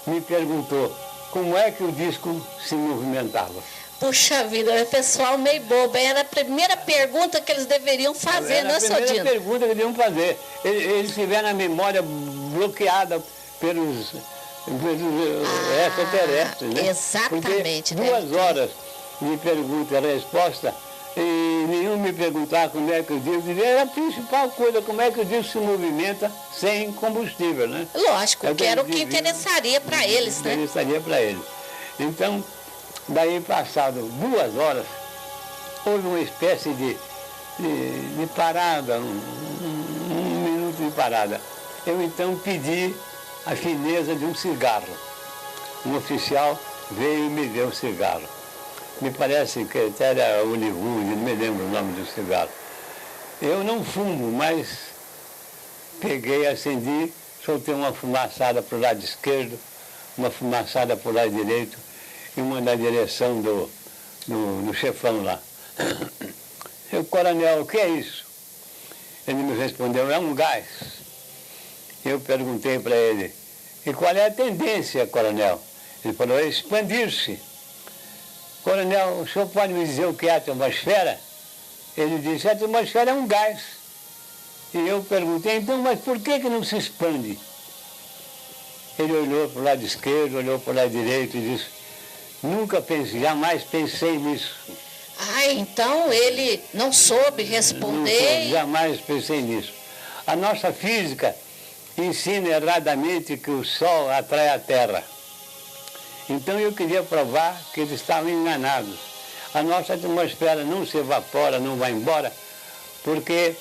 S2: me perguntou como é que o disco se movimentava.
S1: Puxa vida, é pessoal meio bobo. Era a primeira pergunta que eles deveriam fazer, né, Sodino? Era a primeira
S2: pergunta que deveriam fazer. Eles tiveram a memória bloqueada pelos extraterrestres, né?
S1: Exatamente.
S2: Porque 2 horas de pergunta e resposta, e nenhum me perguntar como é que o disco... Era a principal coisa, como é que o disco se movimenta sem combustível, né?
S1: Lógico, que era o que interessaria para eles, né?
S2: Interessaria para eles. Então, daí, passado 2 horas, houve uma espécie de parada, um minuto de parada. Eu, então, pedi a fineza de um cigarro. Um oficial veio e me deu um cigarro. Me parece que até era Hollywood, não me lembro o nome do cigarro. Eu não fumo, mas peguei, acendi, soltei uma fumaçada para o lado esquerdo, uma fumaçada para o lado direito e uma na direção do chefão lá. Eu: coronel, o que é isso? Ele me respondeu: é um gás. Eu perguntei para ele: E qual é a tendência, coronel? Ele falou, é expandir-se. Coronel, o senhor pode me dizer o que é a atmosfera? Ele disse, a atmosfera é um gás. E eu perguntei, então, mas por que não se expande? Ele olhou para o lado esquerdo, olhou para o lado direito e disse, nunca pensei, jamais pensei nisso.
S1: Ah, então ele não soube responder.
S2: Jamais pensei nisso. A nossa física ensina erradamente que o Sol atrai a Terra. Então eu queria provar que eles estavam enganados. A nossa atmosfera não se evapora, não vai embora, porque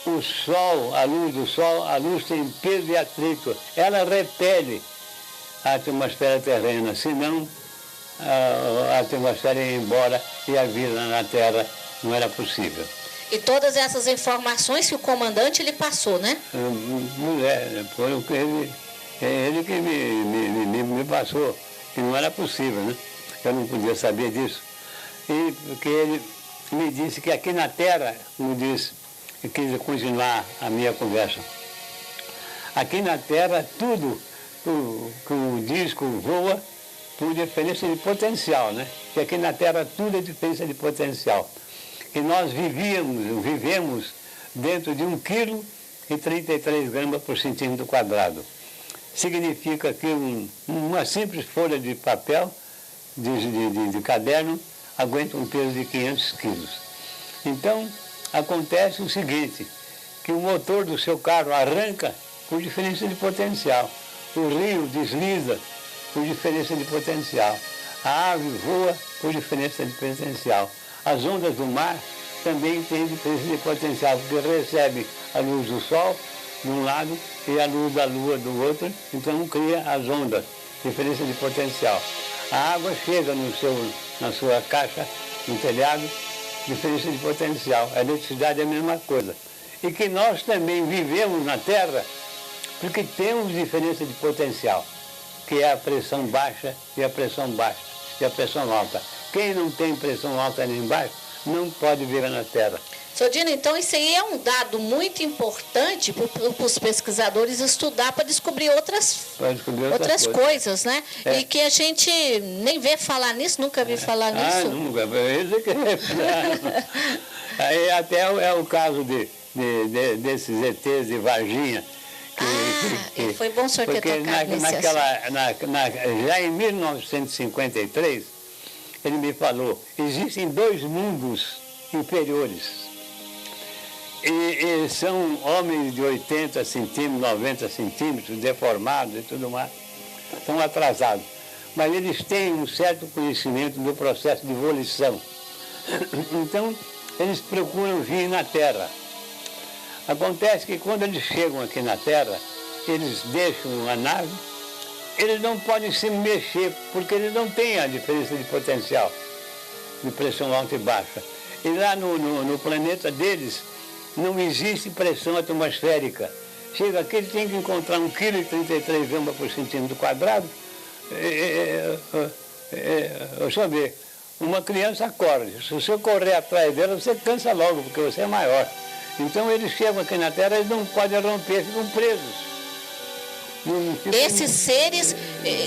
S2: o Sol, a luz do Sol, a luz tem peso e atrito. Ela repele a atmosfera terrena, senão a atmosfera ia embora e a vida na Terra não era possível.
S1: E todas essas informações que o comandante lhe passou, né?
S2: Foi o que ele que me passou, que não era possível, né? Eu não podia saber disso. E porque ele me disse que aqui na Terra, como disse, eu quis continuar a minha conversa. Aqui na Terra, tudo que o disco voa por diferença de potencial, né? Que aqui na Terra tudo é diferença de potencial. E nós vivemos dentro de 1,33 kg por centímetro quadrado. Significa que uma simples folha de papel, de caderno, aguenta um peso de 500 quilos. Então, acontece o seguinte, que o motor do seu carro arranca por diferença de potencial. O rio desliza por diferença de potencial. A ave voa por diferença de potencial. As ondas do mar também têm diferença de potencial, porque recebe a luz do sol de um lado e a luz da lua do outro, então cria as ondas, diferença de potencial. A água chega na sua caixa, no telhado, diferença de potencial. A eletricidade é a mesma coisa. E que nós também vivemos na Terra porque temos diferença de potencial, que é a pressão baixa e a pressão baixa e a pressão alta. Quem não tem pressão alta nem baixa não pode viver na Terra.
S1: Seu Dino, então isso aí é um dado muito importante para os pesquisadores estudar para descobrir outras coisas, né? É. E que a gente nem vê falar nisso, nunca vi falar nisso.
S2: Nunca. Aí até é o caso desses ETs de Varginha.
S1: Foi bom o senhor ter tocado nesse assunto.
S2: Já em 1953, ele me falou, existem 2 mundos inferiores. E são homens de 80 centímetros, 90 centímetros, deformados e tudo mais. São atrasados. Mas eles têm um certo conhecimento do processo de evolução. Então, eles procuram vir na Terra. Acontece que quando eles chegam aqui na Terra, eles deixam a nave, eles não podem se mexer, porque eles não têm a diferença de potencial, de pressão alta e baixa. E lá no planeta deles, não existe pressão atmosférica. Chega aqui, ele tem que encontrar 1,33 kg por centímetro quadrado. Deixa eu ver, uma criança corre. Se você correr atrás dela, você cansa logo, porque você é maior. Então eles chegam aqui na Terra, eles não podem romper, ficam presos.
S1: Esses seres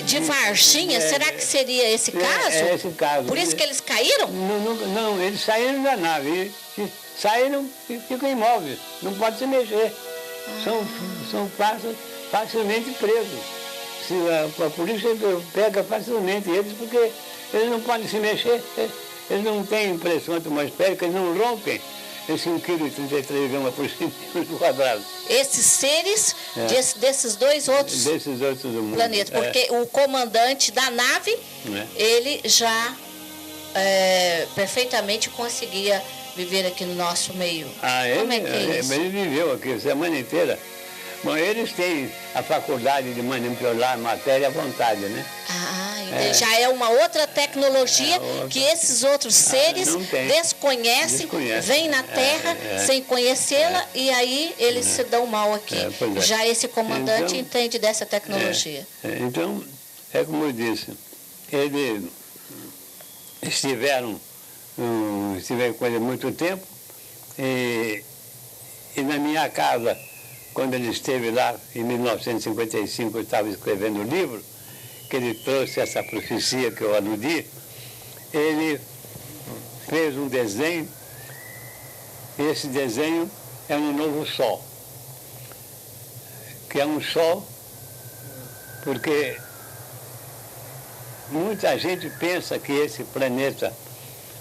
S1: de Varginha, será que seria esse caso?
S2: É esse caso.
S1: Por isso que eles caíram?
S2: Não, eles saíram da nave, saíram e ficam imóveis, não podem se mexer. São facilmente presos. A polícia pega facilmente eles, porque eles não podem se mexer, eles não têm pressão atmosférica, eles não rompem esse 1,33 kg por centímetro quadrado.
S1: Esses seres desses dois outros planetas, porque o comandante da nave, ele já perfeitamente conseguia viver aqui no nosso meio. Como é que é isso?
S2: Ele viveu aqui a semana inteira. Bom, eles têm a faculdade de manipular a matéria à vontade, né?
S1: Já é uma outra tecnologia que esses outros seres desconhecem, vêm na Terra sem conhecê-la e aí eles se dão mal aqui. Já esse comandante entende dessa tecnologia.
S2: Então, é como eu disse, eles estiveram com ele muito tempo e na minha casa, quando ele esteve lá em 1955, eu estava escrevendo o livro, que ele trouxe essa profecia que eu aludi, ele fez um desenho, e esse desenho é um novo sol, que é um sol porque muita gente pensa que esse planeta,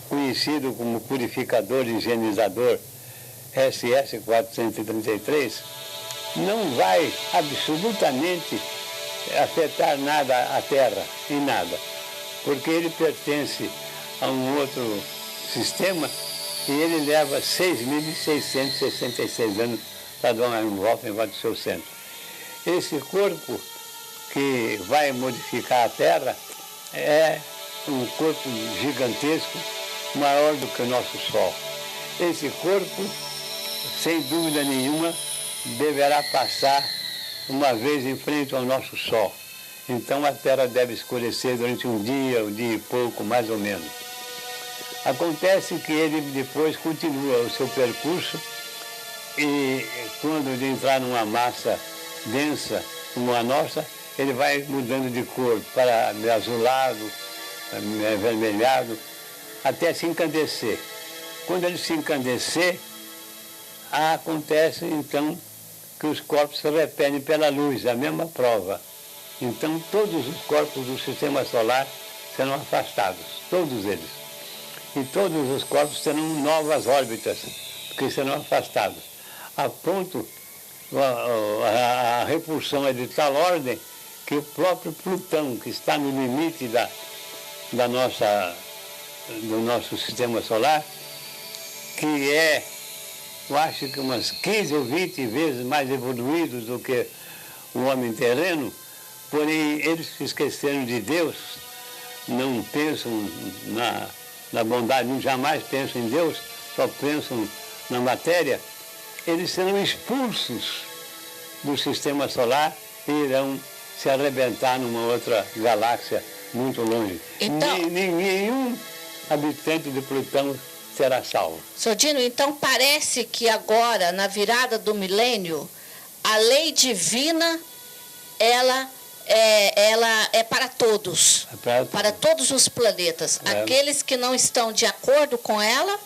S2: conhecido como purificador e higienizador SS-433, não vai absolutamente afetar nada a Terra, em nada, porque ele pertence a um outro sistema e ele leva 6.666 anos para dar uma volta em volta do seu centro. Esse corpo que vai modificar a Terra é um corpo gigantesco, maior do que o nosso Sol. Esse corpo, sem dúvida nenhuma, deverá passar uma vez em frente ao nosso Sol. Então a Terra deve escurecer durante um dia e pouco, mais ou menos. Acontece que ele depois continua o seu percurso e quando ele entrar numa massa densa como a nossa, ele vai mudando de cor para azulado, avermelhado, até se encandecer. Quando ele se encandecer, acontece então que os corpos se repelem pela luz, a mesma prova. Então todos os corpos do sistema solar serão afastados, todos eles. E todos os corpos terão novas órbitas, porque serão afastados. A ponto, a repulsão é de tal ordem que o próprio Plutão, que está no limite do nosso sistema solar, que é, eu acho que umas 15 ou 20 vezes mais evoluídos do que o homem terreno, porém eles se esqueceram de Deus, não pensam na bondade, jamais pensam em Deus, só pensam na matéria, eles serão expulsos do sistema solar e irão se arrebentar numa outra galáxia muito longe.
S1: Então,
S2: nenhum habitante de Plutão será salvo.
S1: Sr. Dino, então parece que agora, na virada do milênio, a lei divina, ela é para todos, para todos os planetas. Aqueles que não estão de acordo com ela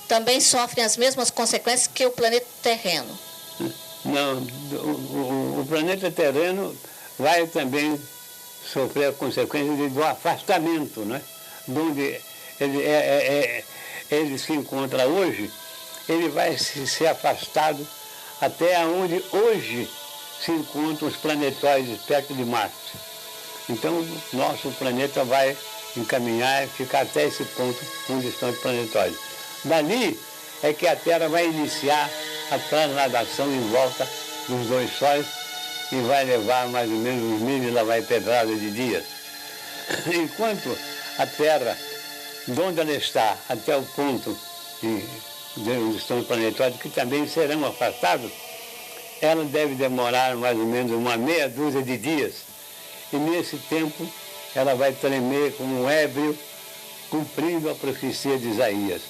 S1: também sofrem as mesmas consequências que o planeta terreno.
S2: Não, o planeta terreno vai também sofrer a consequência do afastamento, né? De onde ele se encontra hoje, ele vai ser afastado até onde hoje se encontram os planetóides perto de Marte. Então, nosso planeta vai encaminhar e ficar até esse ponto onde estão os planetóides. Dali é que a Terra vai iniciar a transladação em volta dos dois sóis e vai levar mais ou menos uns 1.000 e lá vai pedrada de dias. Enquanto a Terra, de onde ela está até o ponto onde estão os planetóides, que também serão afastados, ela deve demorar mais ou menos uma meia dúzia de dias. E nesse tempo ela vai tremer como um ébrio, cumprindo a profecia de Isaías.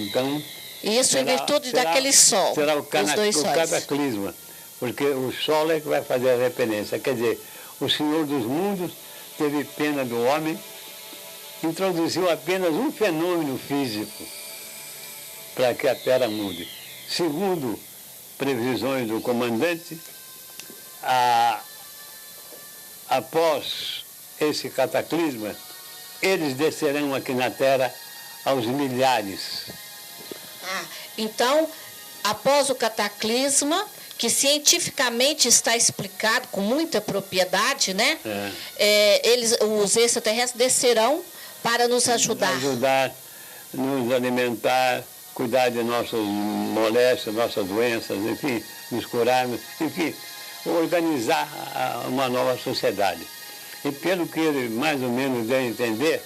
S2: Então,
S1: isso em virtude daquele sol,
S2: será o
S1: dois sóis.
S2: cataclisma, porque o sol é que vai fazer a repelência. Quer dizer, o Senhor dos mundos teve pena do homem, introduziu apenas um fenômeno físico para que a Terra mude. Segundo previsões do comandante, após esse cataclisma, eles descerão aqui na Terra aos milhares.
S1: Então, após o cataclisma, que cientificamente está explicado com muita propriedade, né? Os extraterrestres descerão para nos ajudar.
S2: Nos alimentar, cuidar de nossas moléstias, nossas doenças, enfim, nos curarmos, enfim, organizar uma nova sociedade. E pelo que ele mais ou menos deu a entender,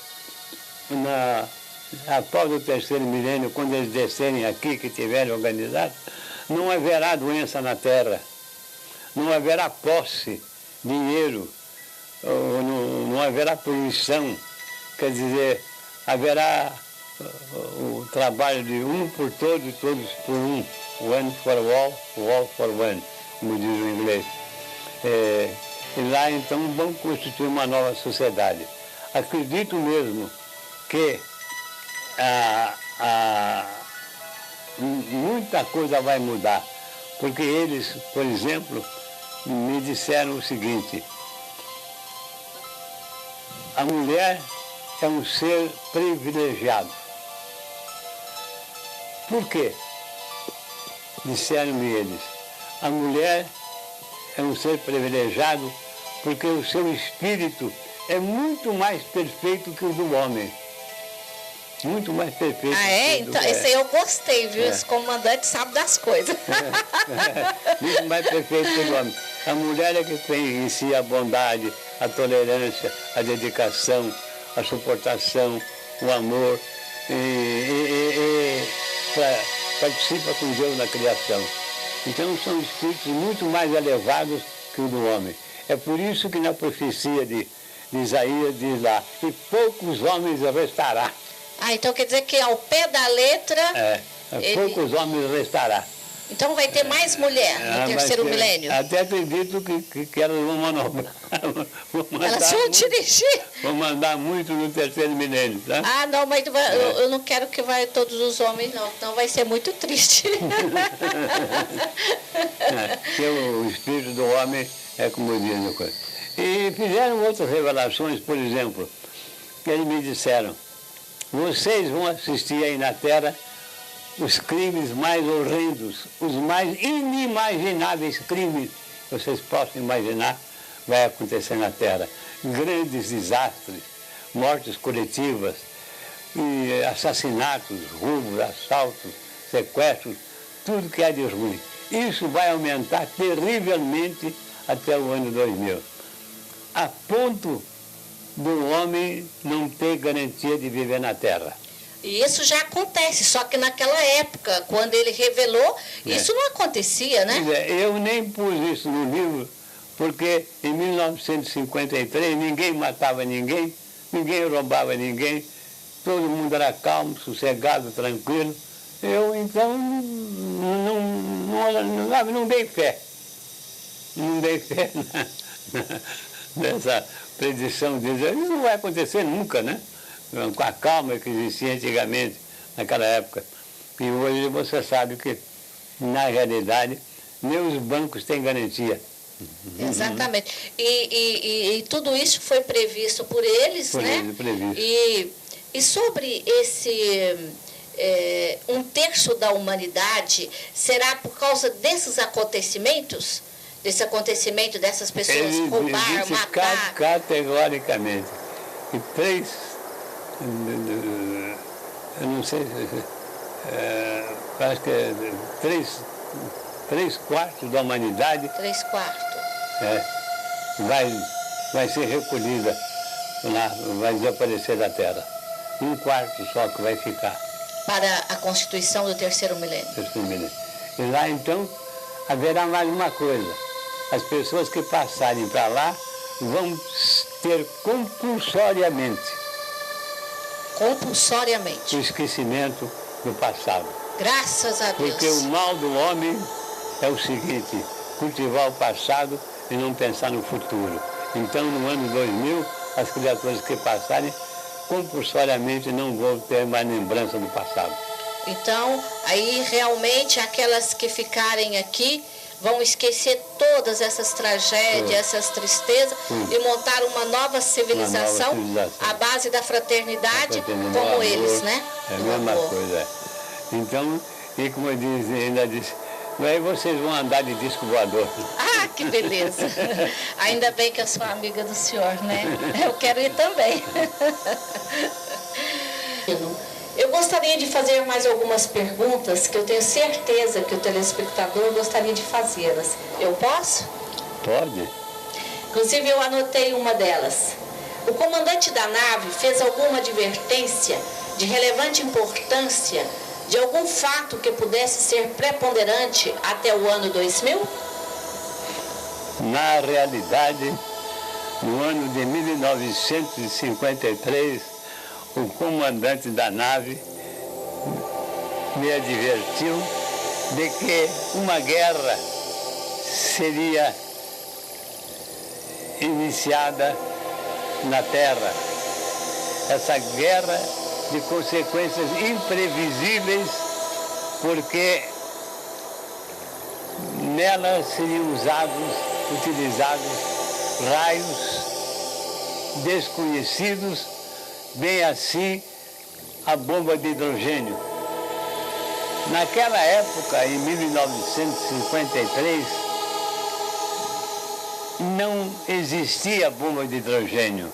S2: após o terceiro milênio, quando eles descerem aqui, que tiverem organizado, não haverá doença na Terra, não haverá posse, dinheiro, não haverá poluição, quer dizer, haverá o trabalho de um por todos e todos por um. One for all for one, como diz o inglês. E lá então vão constituir uma nova sociedade. Acredito mesmo que muita coisa vai mudar, porque eles, por exemplo, me disseram o seguinte: a mulher é um ser privilegiado. Por quê? Disseram-me eles, a mulher é um ser privilegiado porque o seu espírito é muito mais perfeito que o do homem. Muito mais perfeito.
S1: Ah, é? Então, esse aí eu gostei, viu? Esse comandante sabe das coisas.
S2: Muito mais perfeito que o do homem. A mulher é que tem em si a bondade, a tolerância, a dedicação, a suportação, o amor, e participa com Deus na criação. Então são espíritos muito mais elevados que o do homem. É por isso que na profecia de Isaías diz lá, e poucos homens restará.
S1: Ah, então quer dizer que ao pé da letra...
S2: poucos homens restará.
S1: Então vai ter mais mulher no terceiro milênio?
S2: Até acredito que elas vão manobrar.
S1: Elas vão dirigir?
S2: Vão mandar muito no terceiro milênio, tá?
S1: Ah, não, mas eu não quero que vai todos os homens, não. Então vai ser muito triste.
S2: Porque o espírito do homem é como diz a coisa. E fizeram outras revelações, por exemplo, que eles me disseram, vocês vão assistir aí na Terra os crimes mais horrendos, os mais inimagináveis crimes que vocês possam imaginar vai acontecer na Terra. Grandes desastres, mortes coletivas, e assassinatos, roubos, assaltos, sequestros, tudo que é de ruim. Isso vai aumentar terrivelmente até o ano 2000, a ponto do homem não ter garantia de viver na Terra.
S1: E isso já acontece, só que naquela época, quando ele revelou, isso não acontecia, né?
S2: Eu nem pus isso no livro, porque em 1953 ninguém matava ninguém, ninguém roubava ninguém, todo mundo era calmo, sossegado, tranquilo. Eu, então, não dei fé. Não dei fé nessa predição de dizer, isso não vai acontecer nunca, né? Com a calma que existia antigamente, naquela época. E hoje você sabe que, na realidade, nem os bancos têm garantia.
S1: Exatamente. E tudo isso foi previsto por eles, né?
S2: Previsto.
S1: E sobre esse 1/3 da humanidade, será por causa desses acontecimentos? Desse acontecimento dessas pessoas roubar, matar?
S2: Categoricamente. E eu não sei, acho que é 3/4 da humanidade.
S1: 3/4.
S2: Vai ser recolhida, vai desaparecer da Terra. 1/4 só que vai ficar.
S1: Para a constituição do terceiro milênio.
S2: E lá então haverá mais uma coisa. As pessoas que passarem para lá vão ter compulsoriamente o esquecimento do passado.
S1: Graças a Deus.
S2: Porque o mal do homem é o seguinte, cultivar o passado e não pensar no futuro. Então, no ano 2000, as criaturas que passarem, compulsoriamente não vão ter mais lembrança do passado.
S1: Então, aí realmente aquelas que ficarem aqui vão esquecer todas essas tragédias, essas tristezas e montar uma nova civilização à base da fraternidade, como amor, eles, né?
S2: É a mesma coisa. Então, e como eu disse, ainda disse, aí vocês vão andar de disco voador.
S1: Ah, que beleza! Ainda bem que eu sou amiga do senhor, né? Eu quero ir também. Eu gostaria de fazer mais algumas perguntas que eu tenho certeza que o telespectador gostaria de fazê-las. Eu posso?
S2: Pode.
S1: Inclusive, eu anotei uma delas. O comandante da nave fez alguma advertência de relevante importância de algum fato que pudesse ser preponderante até o ano 2000?
S2: Na realidade, no ano de 1953, o comandante da nave me advertiu de que uma guerra seria iniciada na Terra. Essa guerra de consequências imprevisíveis, porque nela seriam utilizados raios desconhecidos, bem assim a bomba de hidrogênio. Naquela época, em 1953, não existia bomba de hidrogênio.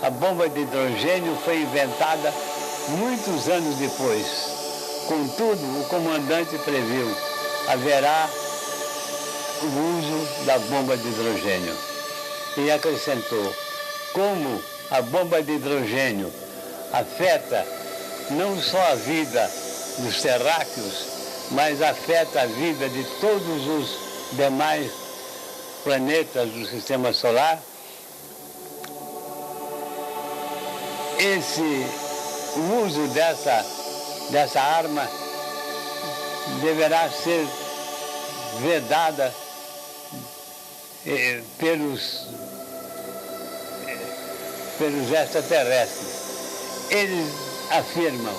S2: A bomba de hidrogênio foi inventada muitos anos depois. Contudo, o comandante previu: haverá o uso da bomba de hidrogênio. E acrescentou: como a bomba de hidrogênio afeta não só a vida dos terráqueos, mas afeta a vida de todos os demais planetas do Sistema Solar, o uso dessa arma deverá ser vedada pelos extraterrestres. Eles afirmam: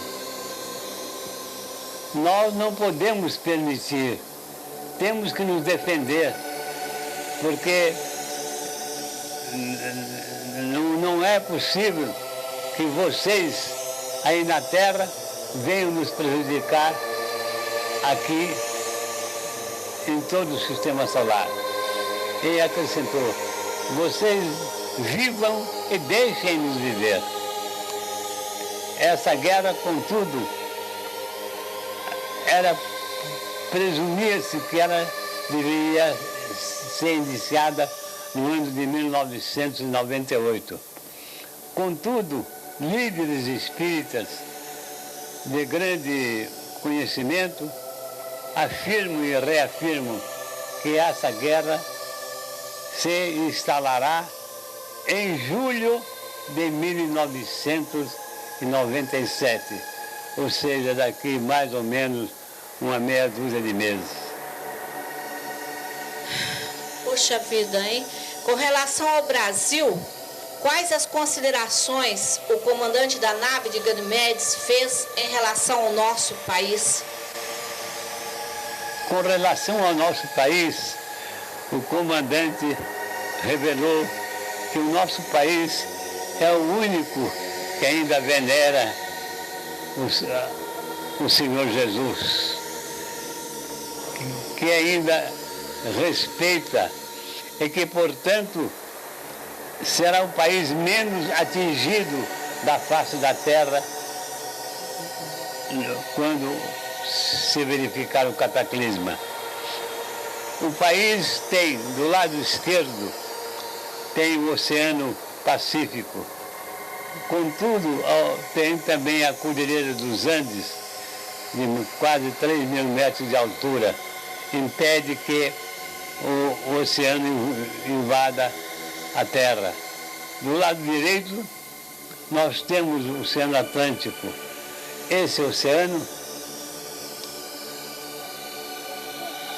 S2: nós não podemos permitir, temos que nos defender, porque não é possível que vocês aí na Terra venham nos prejudicar aqui em todo o Sistema Solar. E acrescentou: vocês vivam e deixem-nos viver. Essa guerra, contudo, presumia-se que ela deveria ser iniciada no ano de 1998. Contudo, líderes espíritas de grande conhecimento afirmam e reafirmam que essa guerra se instalará em julho de 1997, ou seja, daqui mais ou menos uma meia dúzia de meses.
S1: Puxa vida, hein? Com relação ao Brasil, quais as considerações o comandante da nave de Ganimedes fez em relação ao nosso país?
S2: Com relação ao nosso país, o comandante revelou que o nosso país é o único que ainda venera o Senhor Jesus, que ainda respeita e que, portanto, será o país menos atingido da face da terra quando se verificar o cataclisma. O país tem, do lado esquerdo, tem o Oceano Pacífico. Contudo, tem também a Cordilheira dos Andes, de quase 3.000 metros de altura. Impede que o oceano invada a terra. Do lado direito, nós temos o Oceano Atlântico. Esse oceano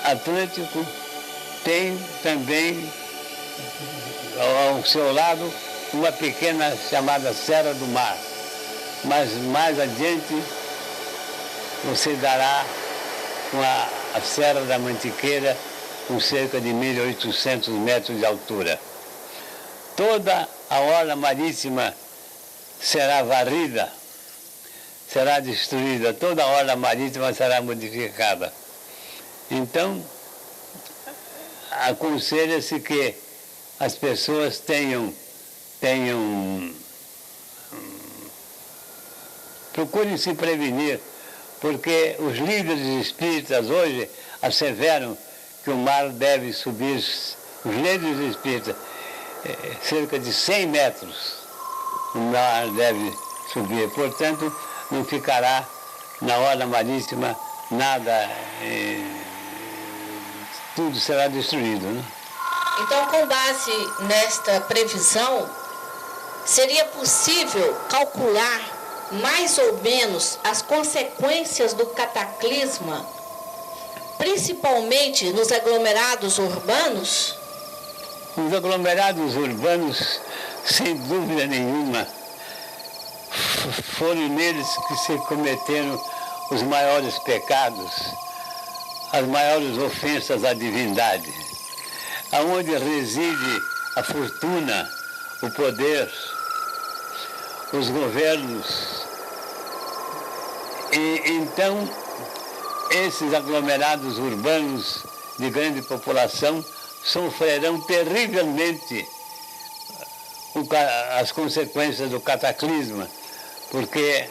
S2: Atlântico tem também ao seu lado uma pequena chamada Serra do Mar. Mas mais adiante você dará com a Serra da Mantiqueira, com cerca de 1.800 metros de altura. Toda a orla marítima será varrida, será destruída, toda a orla marítima será modificada. Então, aconselha-se que as pessoas procurem se prevenir, porque os líderes espíritas hoje asseveram que o mar deve subir, os líderes espíritas, cerca de 100 metros o mar deve subir. Portanto, não ficará na orla marítima nada, tudo será destruído, né?
S1: Então, com base nesta previsão, seria possível calcular mais ou menos as consequências do cataclisma, principalmente nos aglomerados urbanos?
S2: Os aglomerados urbanos, sem dúvida nenhuma, foram neles que se cometeram os maiores pecados, as maiores ofensas à divindade, aonde reside a fortuna, o poder, os governos. E então, esses aglomerados urbanos de grande população sofrerão terrivelmente as consequências do cataclisma, porque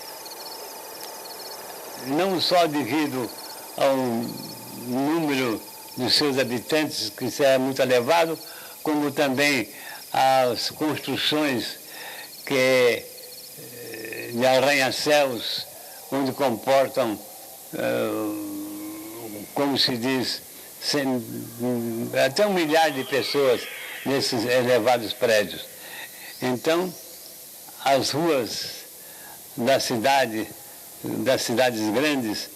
S2: não só devido ao número dos seus habitantes, que será muito elevado, como também as construções de arranha-céus, onde comportam, como se diz, até 1 milhar de pessoas nesses elevados prédios. Então, as ruas das cidades grandes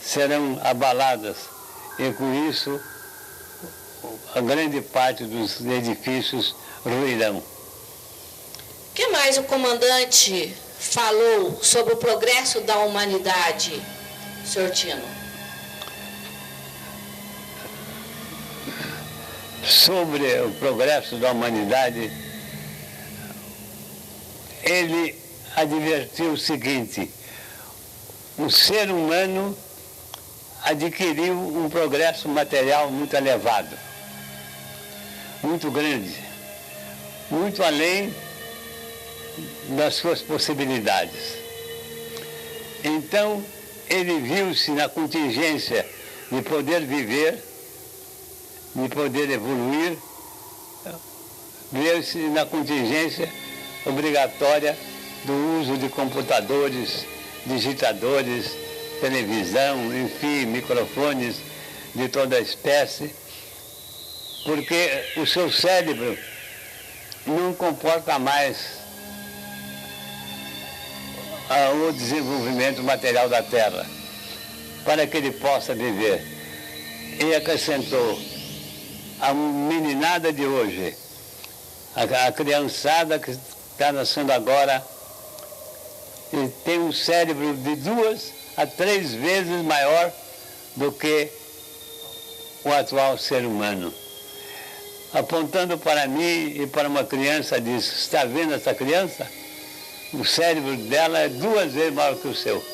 S2: serão abaladas e, com isso, a grande parte dos edifícios ruirão.
S1: O que mais o comandante falou sobre o progresso da humanidade, Sr. Tino?
S2: Sobre o progresso da humanidade, ele advertiu o seguinte: o ser humano adquiriu um progresso material muito elevado, muito grande, muito além das suas possibilidades. Então, ele viu-se na contingência de poder viver, de poder evoluir, viu-se na contingência obrigatória do uso de computadores, digitadores, televisão, enfim, microfones de toda a espécie, porque o seu cérebro não comporta mais o desenvolvimento material da Terra, para que ele possa viver. E acrescentou: a meninada de hoje, a criançada que está nascendo agora, tem um cérebro de 2 a 3 vezes maior do que o atual ser humano. Apontando para mim e para uma criança, disse: está vendo essa criança? O cérebro dela é 2 vezes maior que o seu.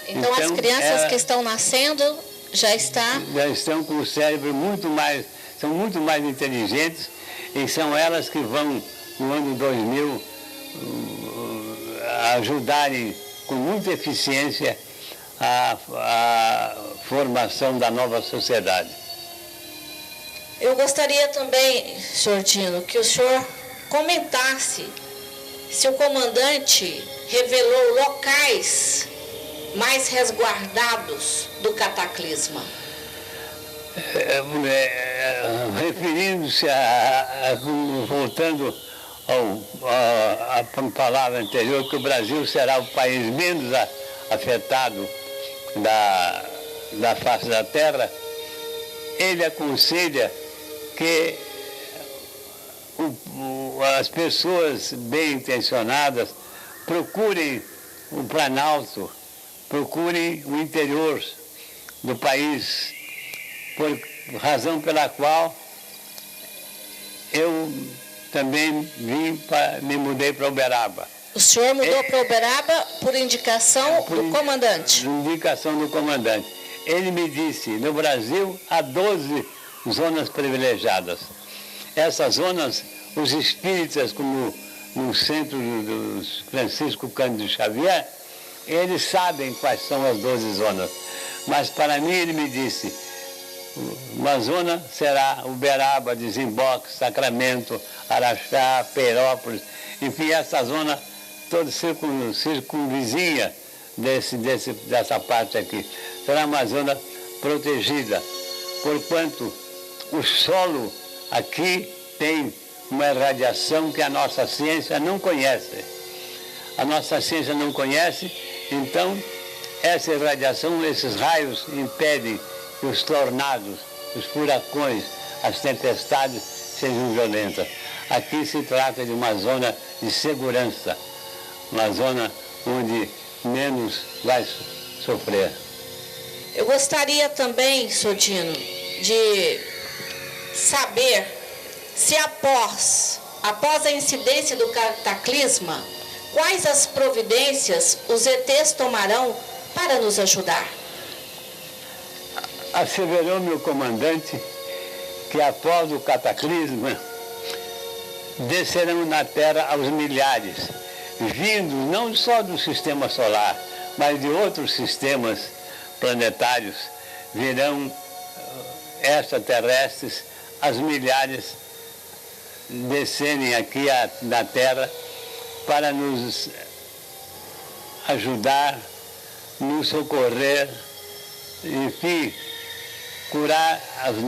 S1: Então as crianças que estão nascendo já
S2: estão com o cérebro são muito mais inteligentes, e são elas que vão, no ano 2000, ajudarem com muita eficiência a formação da nova sociedade.
S1: Eu gostaria também, Sr. Tino, que o senhor comentasse se o comandante revelou locais mais resguardados do cataclisma.
S2: Referindo-se voltando à palavra anterior, que o Brasil será o país menos afetado da face da Terra, ele aconselha que as pessoas bem intencionadas procurem o Planalto, procurem o interior do país, por razão pela qual eu também me mudei para Uberaba.
S1: O senhor mudou para Uberaba por indicação do comandante?
S2: Por indicação do comandante. Ele me disse: no Brasil há 12 zonas privilegiadas. Essas zonas, os espíritas, como no centro do Francisco Cândido Xavier, eles sabem quais são as 12 zonas. Mas para mim ele me disse: uma zona será Uberaba, Desemboque, Sacramento, Araxá, Peirópolis, enfim, essa zona toda circunvizinha dessa parte aqui. Será uma zona protegida, porquanto o solo aqui tem uma radiação que a nossa ciência não conhece. a nossa ciência não conhece, então essa irradiação, esses raios impedem que os tornados, os furacões, as tempestades sejam violentas. Aqui se trata de uma zona de segurança, uma zona onde menos vai sofrer.
S1: Eu gostaria também, Sodino, de saber se após a incidência do cataclisma, quais as providências os ETs tomarão para nos ajudar?
S2: Asseverou meu comandante que após o cataclisma descerão na Terra aos milhares, vindos não só do sistema solar, mas de outros sistemas planetários, virão extraterrestres, as milhares descerem aqui na Terra para nos ajudar, nos socorrer, enfim, curar os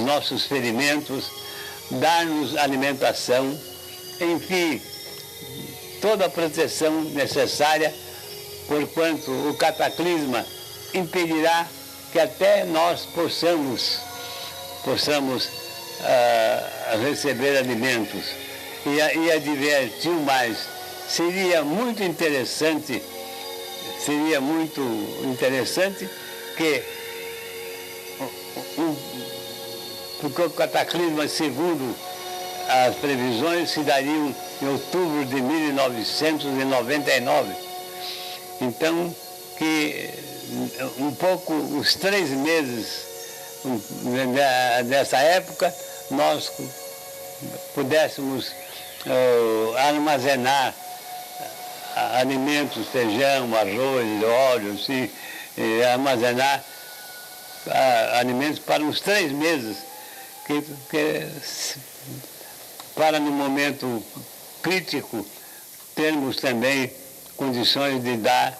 S2: nossos ferimentos, dar-nos alimentação, enfim, toda a proteção necessária, porquanto o cataclisma impedirá que até nós possamos receber alimentos. E advertiu mais, seria muito interessante que porque o cataclisma, segundo as previsões, se dariam em outubro de 1999. Então, que um pouco, os 3 meses dessa época, nós pudéssemos armazenar alimentos, feijão, arroz, óleo, e armazenar alimentos para uns 3 meses, para no momento crítico termos também condições de dar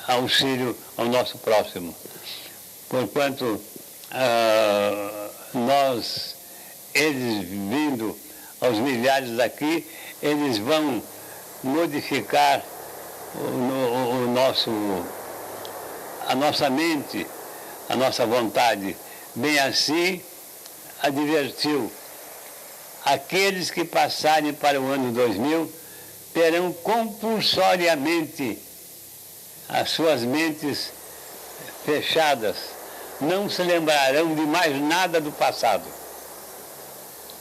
S2: auxílio ao nosso próximo. Porquanto eles vindo aos milhares daqui, eles vão modificar a nossa mente, a nossa vontade. Bem assim, advertiu, aqueles que passarem para o ano 2000 terão compulsoriamente as suas mentes fechadas, não se lembrarão de mais nada do passado.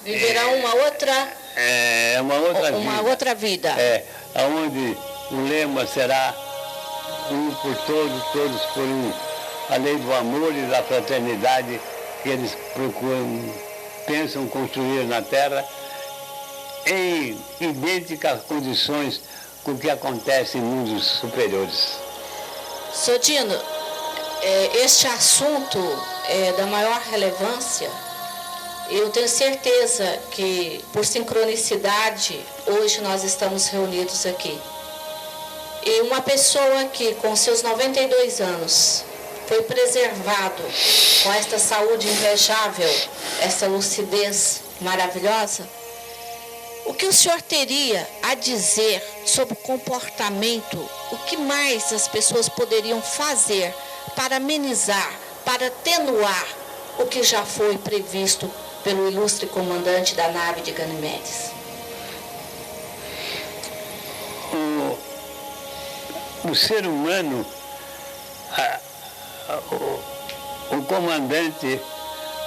S1: Viverão uma outra vida.
S2: Onde o lema será um por todos, todos por um. A lei do amor e da fraternidade que eles pensam construir na Terra em idênticas condições com o que acontece em mundos superiores.
S1: Sodino, este assunto é da maior relevância. Eu tenho certeza que, por sincronicidade, hoje nós estamos reunidos aqui. E uma pessoa que, com seus 92 anos, foi preservado com esta saúde invejável, essa lucidez maravilhosa, o que o senhor teria a dizer sobre o comportamento, o que mais as pessoas poderiam fazer para amenizar, para atenuar o que já foi previsto pelo ilustre comandante da nave de Ganimedes?
S2: O ser humano, o comandante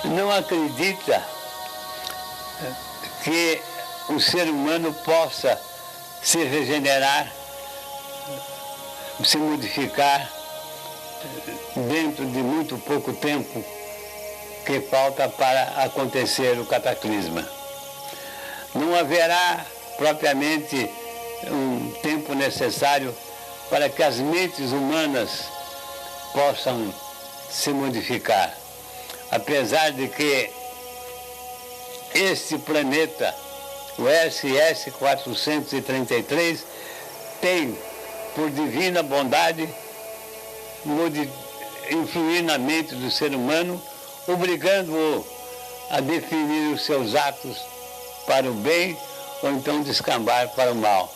S2: não acredita que o ser humano possa se regenerar, se modificar dentro de muito pouco tempo que falta para acontecer o cataclisma. Não haverá propriamente um tempo necessário para que as mentes humanas possam se modificar. Apesar de que este planeta, o SS-433, tem, por divina bondade, influir na mente do ser humano, obrigando-o a definir os seus atos para o bem ou então descambar para o mal.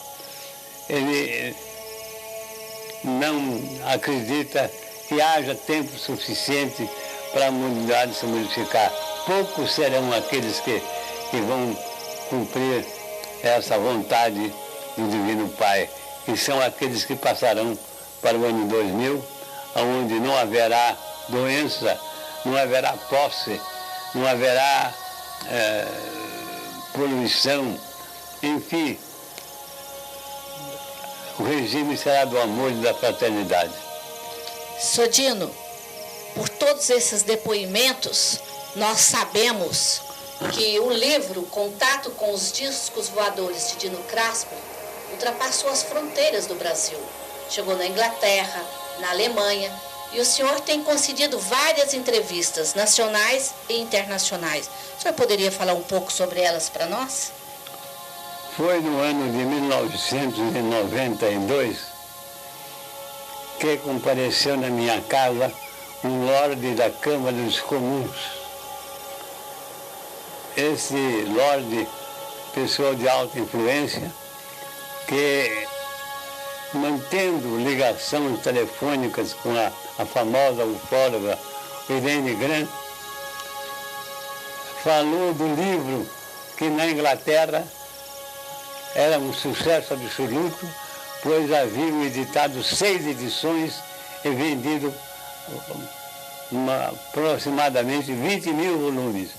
S2: ele não acredita que haja tempo suficiente para a humanidade se modificar. Poucos serão aqueles que vão cumprir essa vontade do Divino Pai, que são aqueles que passarão para o ano 2000, onde não haverá doença, não haverá posse, não haverá poluição, enfim, o regime será do amor e da fraternidade.
S1: Sodino, por todos esses depoimentos, nós sabemos que o livro Contato com os Discos Voadores de Dino Craspedon ultrapassou as fronteiras do Brasil. Chegou na Inglaterra, na Alemanha, e o senhor tem concedido várias entrevistas nacionais e internacionais. O senhor poderia falar um pouco sobre elas para nós?
S2: Foi no ano de 1992 que compareceu na minha casa um lorde da Câmara dos Comuns. Esse lorde, pessoa de alta influência, que mantendo ligações telefônicas com a famosa ufóloga Irene Grant, falou do livro que na Inglaterra era um sucesso absoluto, pois haviam editado 6 edições e vendido aproximadamente 20 mil volumes.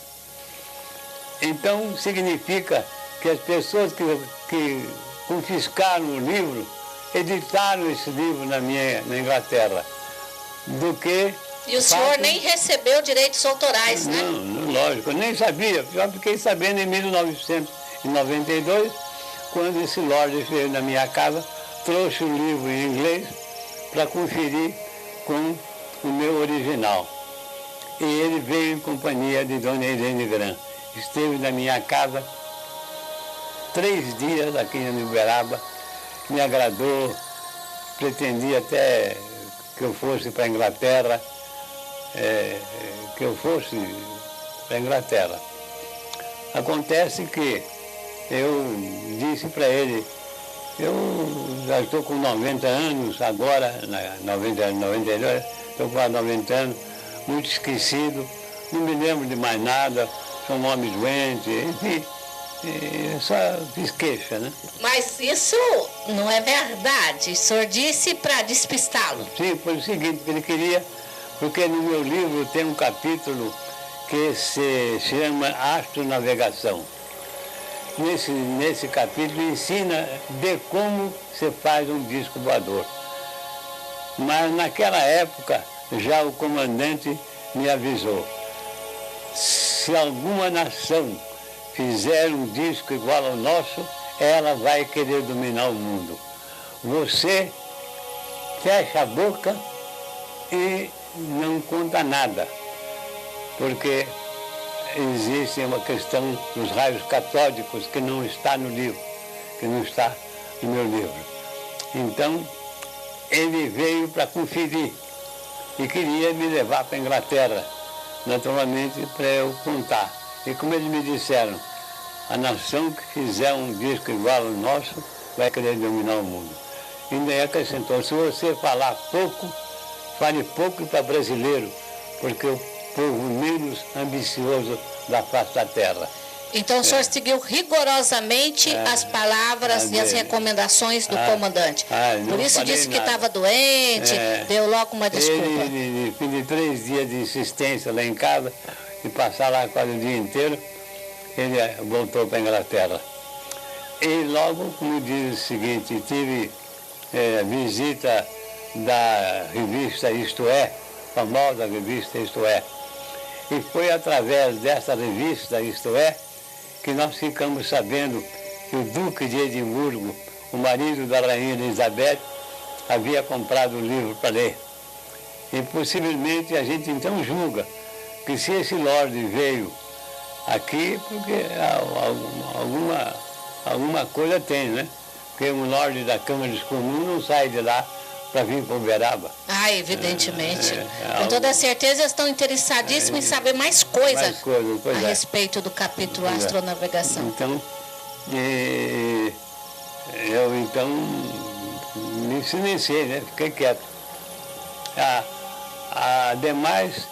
S2: Então, significa que as pessoas que confiscaram o livro editaram esse livro na Inglaterra. Do que...
S1: E o senhor nem recebeu direitos autorais, né?
S2: Não, lógico, eu nem sabia. Já fiquei sabendo em 1992, quando esse lorde veio na minha casa, trouxe o livro em inglês para conferir com o meu original. E ele veio em companhia de Dona Irene Grant. Esteve na minha casa 3 dias aqui em Uberaba, me agradou, pretendia até que eu fosse para a Inglaterra, Acontece que eu disse para ele, eu já estou com 90 anos agora, 92, estou com 90 anos, muito esquecido, não me lembro de mais nada, sou um homem doente, enfim, só fiz queixa, né?
S1: Mas isso não é verdade, o senhor disse para despistá-lo.
S2: Sim, foi o seguinte, que ele queria, porque no meu livro tem um capítulo que se chama Astronavegação. Nesse capítulo ensina de como se faz um disco voador. Mas naquela época já o comandante me avisou. Se alguma nação fizer um disco igual ao nosso, ela vai querer dominar o mundo. Você fecha a boca e não conta nada, porque existe uma questão dos raios catódicos que não está no livro, que não está no meu livro. Então, ele veio para conferir e queria me levar para a Inglaterra, naturalmente para eu contar. E como eles me disseram, a nação que fizer um disco igual ao nosso vai querer dominar o mundo. E daí acrescentou, se você falar pouco, fale pouco para brasileiro, porque o povo menos ambicioso da face da terra.
S1: Então o senhor seguiu rigorosamente as palavras e as recomendações do comandante. Por isso disse que estava doente, deu logo uma desculpa.
S2: Ele, depois de 3 dias de insistência lá em casa, e passar lá quase o dia inteiro, ele voltou para a Inglaterra. E logo, como diz o seguinte, tive visita da revista Isto É, famosa revista Isto É. E foi através dessa revista Isto É que nós ficamos sabendo que o Duque de Edimburgo, o marido da Rainha Elizabeth, havia comprado o livro para ler. E possivelmente a gente então julga que se esse lorde veio aqui, porque alguma coisa tem, né? Porque um lorde da Câmara dos Comuns não sai de lá para vir para Uberaba.
S1: Evidentemente. Com toda certeza eles estão interessadíssimos em saber mais coisas a respeito do capítulo Astronavegação.
S2: Então, Eu então me silenciei, né? Fiquei quieto. Ademais,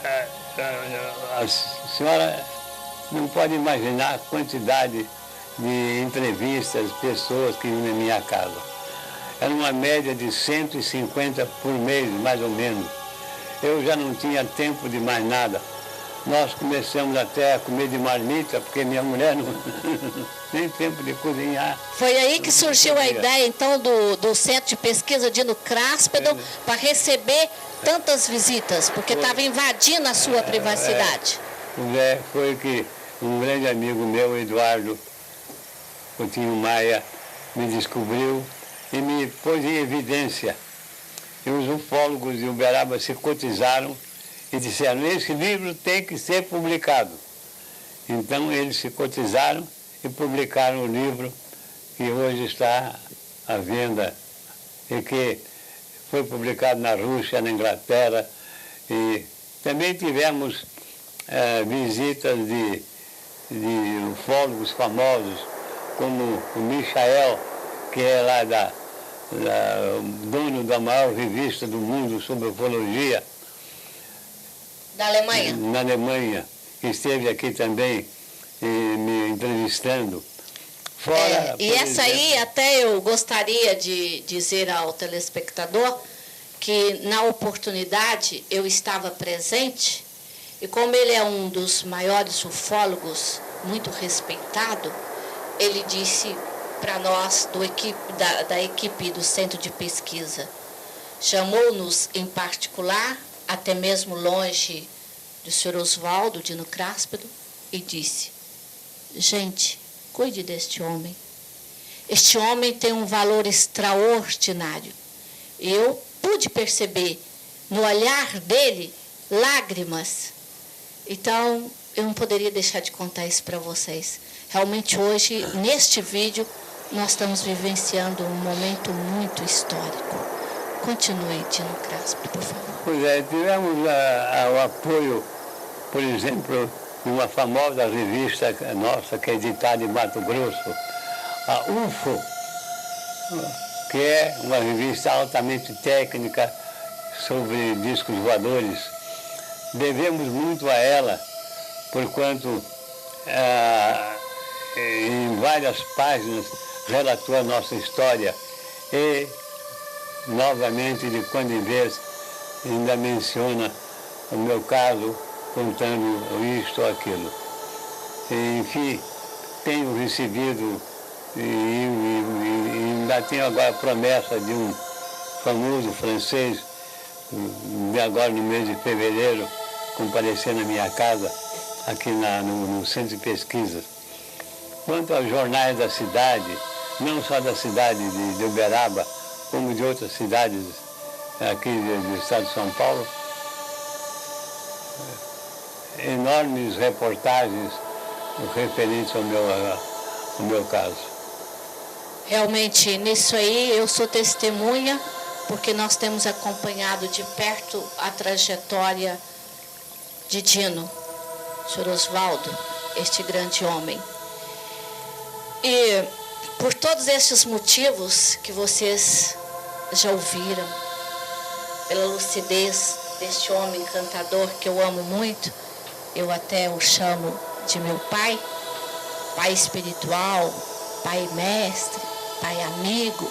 S2: a senhora não pode imaginar a quantidade de entrevistas, pessoas que iam na minha casa. Era uma média de 150 por mês, mais ou menos. Eu já não tinha tempo de mais nada. Nós começamos até a comer de marmita, porque minha mulher não nem tempo de cozinhar.
S1: Foi aí que surgiu a ideia, então, do Centro de Pesquisa Dino Craspedon para receber tantas visitas, porque estava invadindo a sua privacidade.
S2: Foi que um grande amigo meu, Eduardo Coutinho Maia, me descobriu e me pôs em evidência. E os ufólogos de Uberaba se cotizaram e disseram, esse livro tem que ser publicado. Então eles se cotizaram e publicaram o livro que hoje está à venda e que foi publicado na Rússia, na Inglaterra. E também tivemos visitas de ufólogos famosos, como o Michael, que é lá dono da maior revista do mundo sobre ufologia.
S1: Da Alemanha?
S2: Na Alemanha, que esteve aqui também me entrevistando. Fora,
S1: e essa aí até eu gostaria de dizer ao telespectador que na oportunidade eu estava presente e como ele é um dos maiores ufólogos, muito respeitado, ele disse para nós da equipe do Centro de Pesquisa, chamou-nos em particular, até mesmo longe do Sr. Oswaldo Dino Craspedon, e disse, gente, cuide deste homem. Este homem tem um valor extraordinário. Eu pude perceber no olhar dele lágrimas. Então, eu não poderia deixar de contar isso para vocês. Realmente hoje, neste vídeo, nós estamos vivenciando um momento muito histórico. Continue, Dino Craspedon, por favor.
S2: Pois é, tivemos o apoio, por exemplo, de uma famosa revista nossa, que é editada em Mato Grosso, a UFO, que é uma revista altamente técnica sobre discos voadores. Devemos muito a ela, porquanto em várias páginas relatou a nossa história e, novamente, de quando em vez, ainda menciona o meu caso, contando isto ou aquilo. E, enfim, tenho recebido e ainda tenho agora a promessa de um famoso francês, agora no mês de fevereiro, comparecer na minha casa, aqui no Centro de Pesquisa. Quanto aos jornais da cidade, não só da cidade de Uberaba, como de outras cidades aqui do estado de São Paulo, enormes reportagens referentes ao meu caso.
S1: Realmente, nisso aí, eu sou testemunha, porque nós temos acompanhado de perto a trajetória de Dino, Sr. Oswaldo, este grande homem. E por todos estes motivos que vocês já ouviram, pela lucidez deste homem encantador que eu amo muito, eu até o chamo de meu pai, pai espiritual, pai mestre, pai amigo.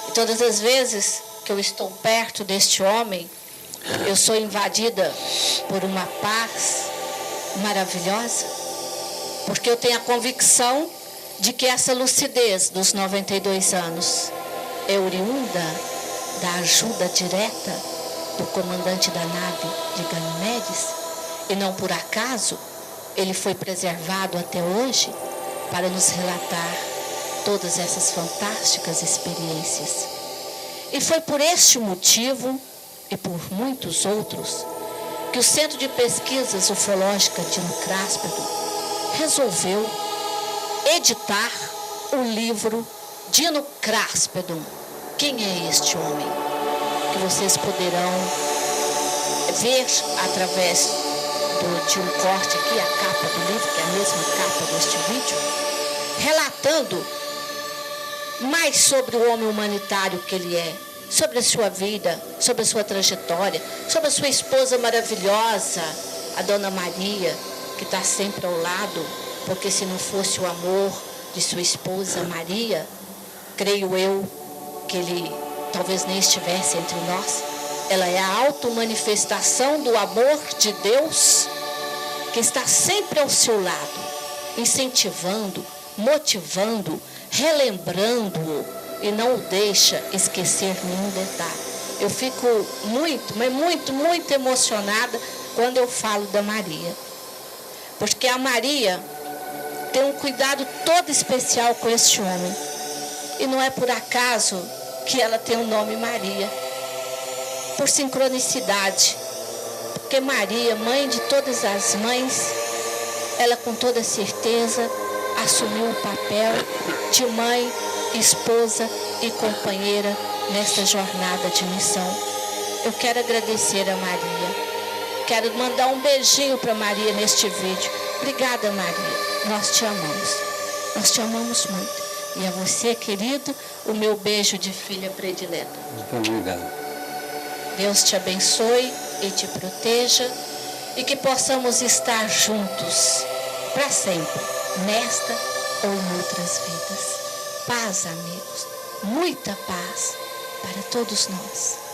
S1: E todas as vezes que eu estou perto deste homem, eu sou invadida por uma paz maravilhosa, porque eu tenho a convicção de que essa lucidez dos 92 anos é oriunda da ajuda direta do comandante da nave de Ganimedes, e não por acaso ele foi preservado até hoje para nos relatar todas essas fantásticas experiências. E foi por este motivo, e por muitos outros, que o Centro de Pesquisas Ufológicas Dino Craspedon resolveu editar o livro Dino Craspedon, Quem é este homem? Que vocês poderão ver através de um corte aqui, a capa do livro, que é a mesma capa deste vídeo, relatando mais sobre o homem humanitário que ele é, sobre a sua vida, sobre a sua trajetória, sobre a sua esposa maravilhosa, a Dona Maria, que está sempre ao lado, porque se não fosse o amor de sua esposa Maria, creio eu que ele talvez nem estivesse entre nós. Ela é a automanifestação do amor de Deus, que está sempre ao seu lado, incentivando, motivando, relembrando-o, e não o deixa esquecer nenhum detalhe. Eu fico muito emocionada quando eu falo da Maria, porque a Maria tem um cuidado todo especial com este homem, e não é por acaso que ela tem o nome Maria, por sincronicidade, porque Maria, mãe de todas as mães, ela com toda certeza assumiu o papel de mãe, esposa e companheira nesta jornada de missão. Eu quero agradecer a Maria, quero mandar um beijinho para Maria neste vídeo. Obrigada, Maria, nós te amamos muito. E a você, querido, o meu beijo de filha predileta.
S2: Muito obrigado.
S1: Deus te abençoe e te proteja, e que possamos estar juntos para sempre, nesta ou em outras vidas. Paz, amigos, muita paz para todos nós.